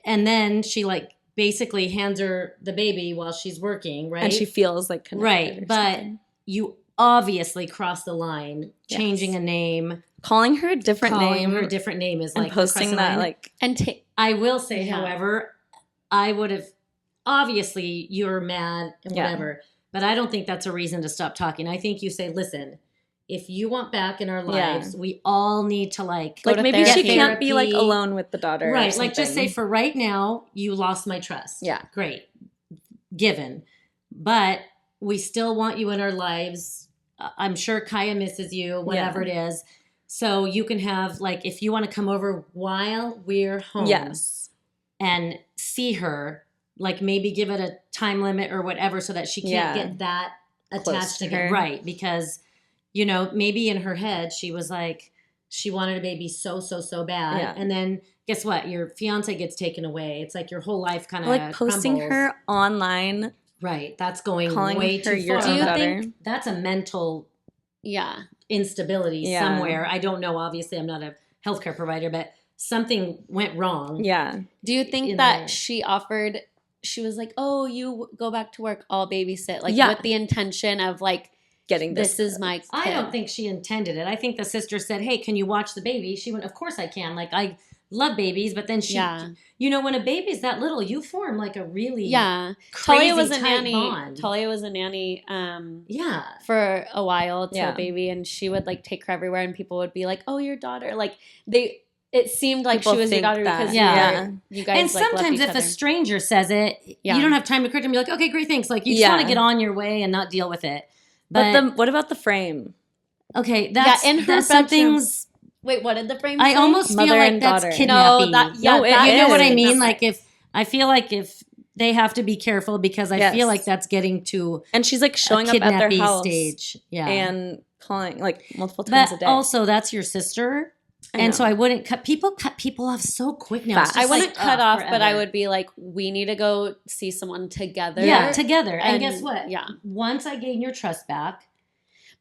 and then she like basically hands her the baby while she's working, right? And she feels like connected right, or but something. you obviously cross the line, changing Yes. a name, Calling her a different calling name her a different name is and like posting crossing the that line. like And I will say, Yeah. however, I would have obviously you're mad and Yeah. whatever, but I don't think that's a reason to stop talking. I think you say, listen, if you want back in our Yeah. lives, we all need to Go to maybe she therapy. can't be like Therapy. alone with the daughter. or right, like just say something. for right now, you lost my trust. Yeah. Great. Given. But we still want you in our lives. I'm sure Kaya misses you, whatever it is. So you can have like if you want to come over while we're home Yes. and see her, like maybe give it a time limit or whatever so that she can't Yeah. get that Close attached to to her. it. Right. Because, you know, maybe in her head she was like, she wanted a baby so bad. Yeah. And then guess what? Your fiance gets taken away. It's like your whole life kind of Like posting crumbles. her online, Right. That's going calling way her too your far. own Do you daughter. think- That's a mental Yeah. instability Yeah. somewhere. I don't know. Obviously, I'm not a healthcare provider, but something went wrong. Yeah. Do you think In that there. she was like, oh, you go back to work, I'll babysit, like Yeah. with the intention of like, Getting this is my kid. I don't think she intended it. I think the sister said, "Hey, can you watch the baby?" She went, "Of course I can." Like I love babies, but then she, Yeah. you know, when a baby's that little, you form like a really Yeah. crazy Talia was a tight nanny. bond. Talia was a nanny Yeah. for a while to Yeah. a baby, and she would like take her everywhere, and people would be like, "Oh, your daughter." Like it seemed like People she was your think daughter that. because Yeah. you guys And like, loved sometimes each if other. a stranger says it, Yeah. you don't have time to correct them. You're like, okay, great, thanks. Like you just Yeah. want to get on your way and not deal with it. But what about the frame? Okay, that's in her that's some bedroom. things. Wait, what did the frame I say? almost Mother feel like and that's daughter. kidnapping. No, No, it you know what I is. mean? Not Like if I feel like if they have to be careful because I Yes. feel like that's getting to And she's like a showing up at their kidnapping house stage. Yeah, and calling like multiple times but a day. also that's your sister, I and know. so I wouldn't cut people off so quick now. Fast. It's I just wouldn't like, cut off, but I forever. would be like, we need to go see someone together. Yeah, together. And And- guess what? yeah. Once I gain your trust back,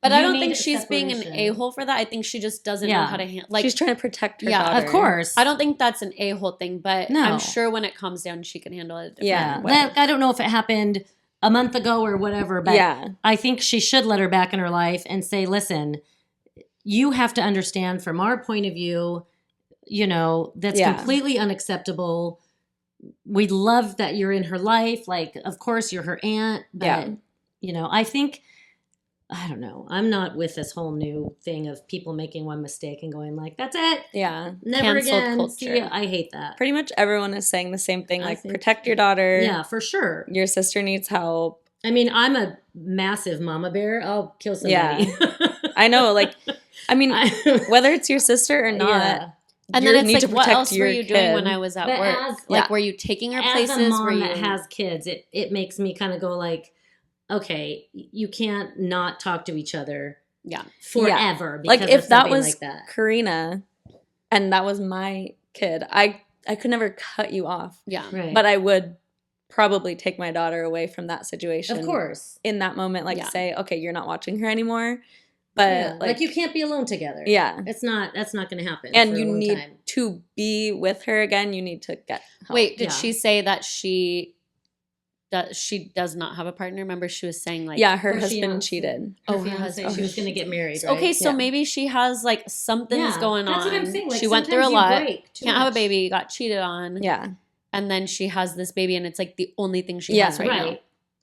But I you don't need think she's being an separation. a-hole for that. I think she just doesn't know Yeah. how to handle. Like, she's trying to protect her Yeah, daughter. Of course. I don't think that's an a-hole thing, but No. I'm sure when it comes down, she can handle it. Yeah. Yeah. I don't know if it happened a month ago or whatever, but Yeah. I think she should let her back in her life and say, listen, you have to understand from our point of view, you know, that's Yeah. completely unacceptable. We love that you're in her life. Like, of course, you're her aunt, but Yeah. I think, I don't know. I'm not with this whole new thing of people making one mistake and going like, that's it. Yeah. Never Canceled again. culture. See, I hate that. Pretty much everyone is saying the same thing. I Like, think- protect your daughter. Yeah, for sure. Your sister needs help. I mean, I'm a massive mama bear. I'll kill somebody. I know. Like, I mean, whether it's your sister or not, Yeah. And you then it's need to like, what protect else were your you doing when kid. I was at But work? as- Like, Yeah. were you taking her As places? a mom Were you? that has kids, it makes me kind of go like, okay, you can't not talk to each other Yeah. forever. like because of if that something was like that. Karina and that was my kid, I could never cut you off, Yeah. Right. but I would probably take my daughter away from that situation. Of course. In that moment, like Yeah. say, okay, you're not watching her anymore, but Yeah. Like you can't be alone together. yeah. That's not going to happen. And for a you long need time. to be with her again. You need to get help. Wait, did Yeah. she say that she does not have a partner? Remember, she was saying like, yeah, her Oh, she husband announced cheated. Her Oh, her fiance, husband. she was going to get married. Okay, right? so Yeah. maybe she has like something's Yeah, going on. that's what I'm saying. Like, she went through a sometimes you lot. break too Can't have a much. baby. Got cheated on. Yeah. And then she has this baby, and it's like the only thing she Yeah. has right, now.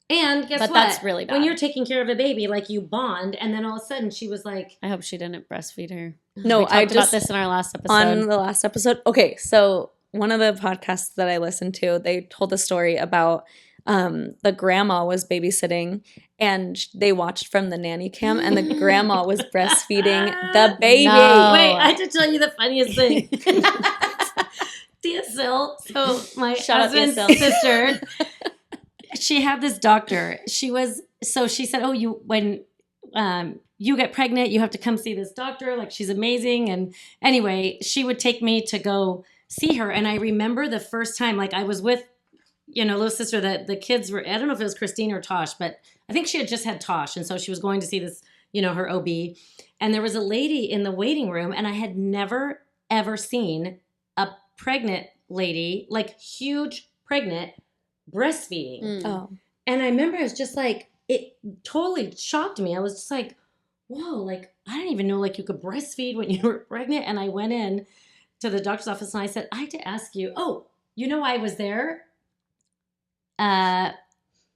And guess But what? that's really When bad. you're taking care of a baby, like you bond, and then all of a sudden she was like, I hope she didn't breastfeed her. No, we talked I about just this in our last episode. on the last episode. Okay, so one of the podcasts that I listened to, they told a story about the grandma was babysitting and they watched from the nanny cam and the grandma was breastfeeding the baby. No. wait, I have to tell you the funniest thing. Tia Sil, so my Shout out Tia husband's Sil. sister, she had this doctor. She said, oh, when you get pregnant, you have to come see this doctor. Like, she's amazing. And anyway, she would take me to go see her. And I remember the first time, like I was with, little sister, that the kids were, I don't know if it was Christine or Tosh, but I think she had just had Tosh. And so she was going to see this, her OB. And there was a lady in the waiting room, and I had never, ever seen a pregnant lady, like huge pregnant, breastfeeding. Mm. Oh. And I remember I was just like, it totally shocked me. I was just like, whoa, like, I didn't even know like you could breastfeed when you were pregnant. And I went in to the doctor's office and I said, I had to ask you, I was there.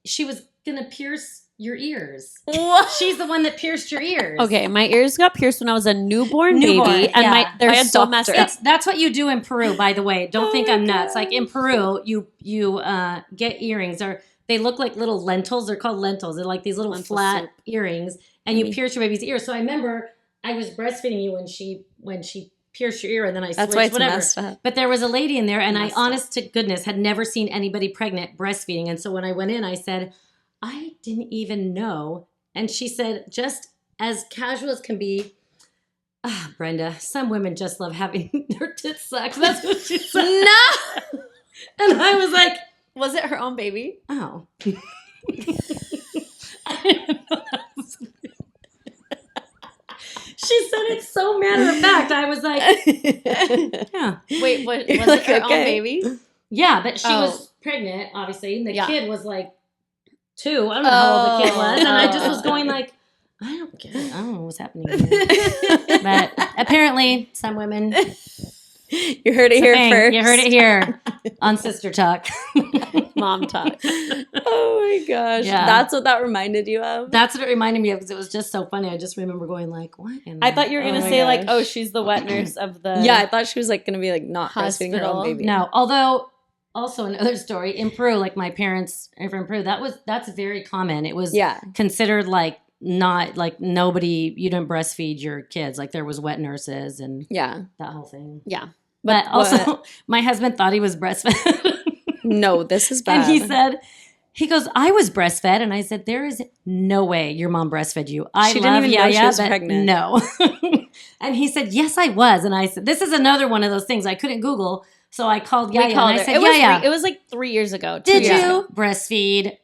She was going to pierce your ears. What? She's the one that pierced your ears. Okay, my ears got pierced when I was a newborn Newborn, baby, and yeah. they're By a so messed doctor. up. That's what you do in Peru, by the way. Don't Oh think my I'm nuts. God. Like in Peru, you get earrings, or they look like little lentils. They're called lentils. They're like these little Lentil flat soup. earrings, and you Mhm. pierce your baby's ear. So I remember I was breastfeeding you when she pierced your ear, and then I That's switched, why it's whatever. messed up. But there was a lady in there, and I, Messed up. honest to goodness, had never seen anybody pregnant breastfeeding. And so when I went in, I said, I didn't even know. And she said, just as casual as can be, Brenda, some women just love having their tits sucked. That's what she said. No. And I was like, Was it her own baby? oh. I didn't know that was- She said it so matter of fact. I was like, yeah. Wait, was You're it like, her own okay. baby? Yeah, but she Oh. was pregnant, obviously, and the Yeah. kid was like 2. I don't know how old the kid was. And I just was Oh. going like, I don't get it. I don't know what's happening here. But apparently, some women. You heard it it's a here thing. first. You heard it here on Sister Talk. Mom talk. Oh my gosh. Yeah. That's what that reminded you of? That's what it reminded me of, because it was just so funny. I just remember going like, what? in I the- thought you were Oh gonna my say like, gosh. oh, she's the wet nurse of the. Yeah, I thought she was like going to be like not breastfeeding her own Hospital. baby. No, although also another story in Peru, like my parents are from Peru. That's very common. It was Yeah. considered like not like nobody. You didn't breastfeed your kids. Like there was wet nurses and Yeah. that whole thing. Yeah. But also, what- my husband thought he was breastfed, No, this is bad. and he goes, I was breastfed, and I said, there is no way your mom breastfed you. I She didn't love even know she Yaya, was but pregnant. no. And he said, yes, I was. And I said, this is another one of those things I couldn't Google, so I called Yaya We called and her. I said, It was Yaya, it was like 3 years ago. did 2 years ago. you breastfeed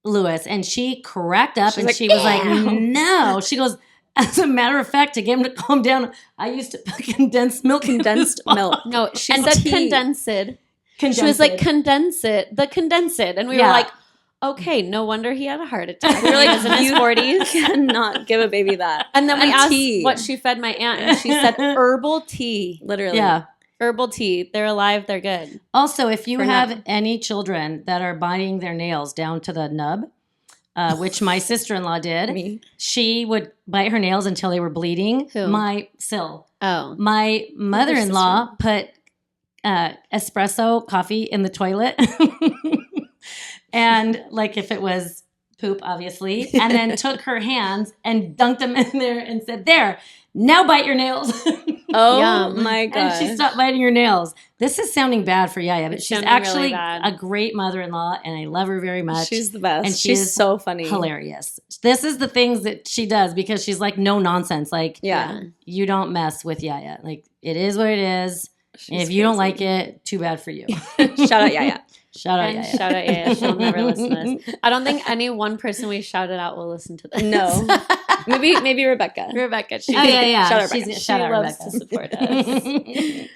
Lewis? And she cracked up She's and like, she was like, "Ew." no. She goes, as a matter of fact, to get him to calm down, I used to put condensed milk. in Condensed his milk. No, she And said tea. condensed. She was like, condense it, and we Yeah. were like, okay, no wonder he had a heart attack. We were like, he was in his 40s. Cannot give a baby that. And then we And asked tea. what she fed my aunt, and she said herbal tea. Literally. Yeah. Herbal tea. They're alive. They're good. Also, if you For have now. any children that are biting their nails down to the nub, which my sister-in-law did. Me. She would bite her nails until they were bleeding. Who? My Sil. Oh. My mother-in-law put espresso coffee in the toilet. And like if it was poop, obviously, and then took her hands and dunked them in there and said, there, now bite your nails. Oh Yum. my god! And she stopped biting her nails. This is sounding bad for Yaya, but It's she's sounding really actually bad. a great mother-in-law, and I love her very much. She's the best. And And she she's is so funny. hilarious. This is the things that she does because she's like no nonsense. Like Yeah. you don't mess with Yaya. Like it is what it is. She's And if you don't crazy. like it, too bad for you. Shout out Yaya. Shout out And Yaya. shout out Yaya. She'll never listen to this. I don't think any one person we shouted out will listen to this. No. Maybe Rebecca. Rebecca. She, Oh yeah. Shout out She's- Rebecca. shout she out loves Rebecca. to support us.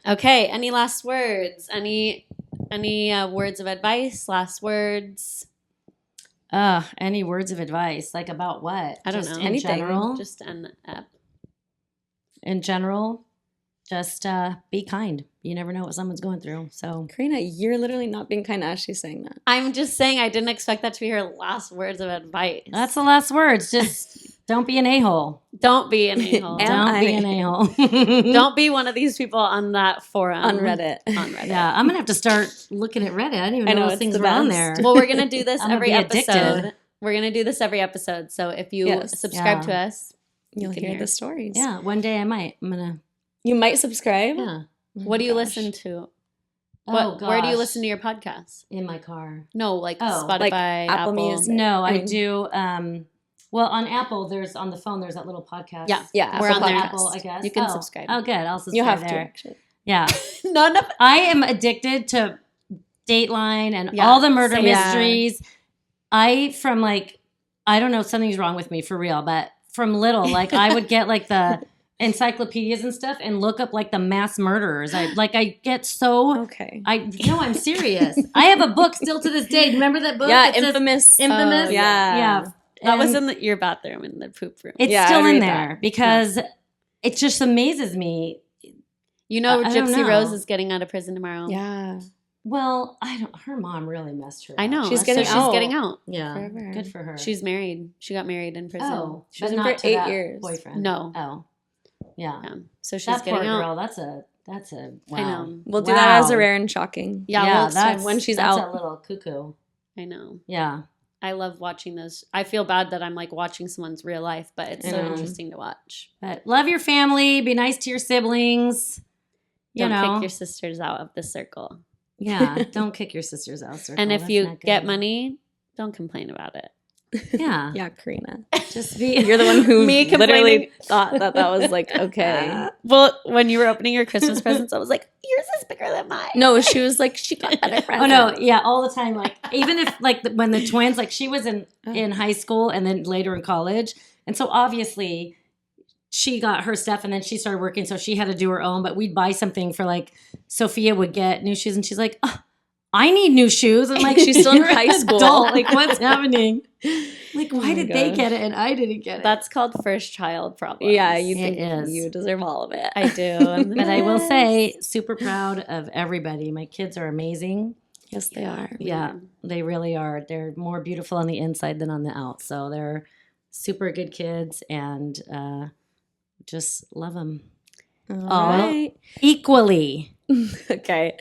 Okay. Any last words? Any words of advice? Last words? Any words of advice? Like about what? I don't Just know. In Anything. general? Just an app. In general, just be kind. You never know what someone's going through. So Karina, you're literally not being kind as she's saying that. I'm just saying I didn't expect that to be her last words of advice. that's the last words. Just don't be an a-hole. Don't be an a-hole. Am Don't I? be an a-hole. Don't be one of these people on that forum. On Reddit. On Reddit. Yeah, I'm gonna have to start looking at Reddit. I didn't even I know know, those it's things the were on best. there. Well, we're gonna do this I'm gonna every be addicted. episode. We're gonna do this every episode. So if you Yes. subscribe Yeah. to us, You'll can hear hear. the stories. Yeah, one day I might. I'm gonna. You might subscribe. Yeah. what do you Gosh. listen to? Oh, Where do you gosh. listen to your podcast? In my car. No, like Oh, Spotify, like Apple Apple Music. No, I mean- do. Well, on Apple, there's on the phone. There's that little podcast. Yeah. Yeah. We're Apple on there. Podcast. Apple, I guess. You can Oh. subscribe. Oh, good. I'll subscribe You have to there. actually. Yeah. None of I am addicted to Dateline and Yeah, all the murder same. mysteries. I don't know, something's wrong with me for real, but from little, like I would get like the encyclopedias and stuff and look up like the mass murderers. I get so Okay. I'm serious. I have a book still to this day. Remember that book? Yeah, that says infamous. Infamous. Oh, yeah. Yeah. that was And in your bathroom in the poop room. it's Yeah, I still in read there that. because it just amazes me. You know, I don't Gypsy know. Rose is getting out of prison tomorrow. Yeah. Well, her mom really messed her I up. know. She's So getting she's out. getting out. Yeah. Forever. Good for her. She's married. She got married in prison. Oh, She but was in not for to 8 that years. boyfriend. No. Oh. Yeah. Yeah. So she's That poor getting out. girl, that's a wow. I know. We'll do that as a Wow. rare and shocking. Yeah, we'll that's when she's that's out. a little cuckoo. I know. Yeah. I love watching those. I feel bad that I'm like watching someone's real life, but it's I so know. interesting to watch. But love your family, be nice to your siblings. Don't you know. kick your sisters out of the circle. Yeah, don't kick your sisters out. Circle. And if That's you not get good. money, don't complain about it. Yeah. Yeah, Karina. Just be You're the one who Me literally thought that was like, okay. Well, when you were opening your Christmas presents, I was like, yours is bigger than mine. No, she was like, she got better friends. Oh no, yeah, all the time. Like even if like when the twins, like she was in high school and then later in college, and so obviously she got her stuff and then she started working, so she had to do her own. But we'd buy something for like Sophia would get new shoes, and she's like, oh, I need new shoes. I'm like, She's still in "You're high an school." adult. Like what's happening? Like why my did they gosh. get it and I didn't get it? That's called first child problem. Yeah, you It think is. you deserve all of it. I do. But I will say, super proud of everybody. My kids are amazing. Yes, they are. Yeah, they really are. They're more beautiful on the inside than on the out. So they're super good kids and just love them All all right. equally. Okay.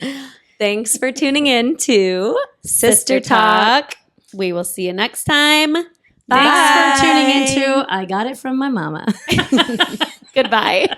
Thanks for tuning in to Sister Talk. We will see you next time. Thanks for tuning Bye. into I Got It From My Mama. Goodbye.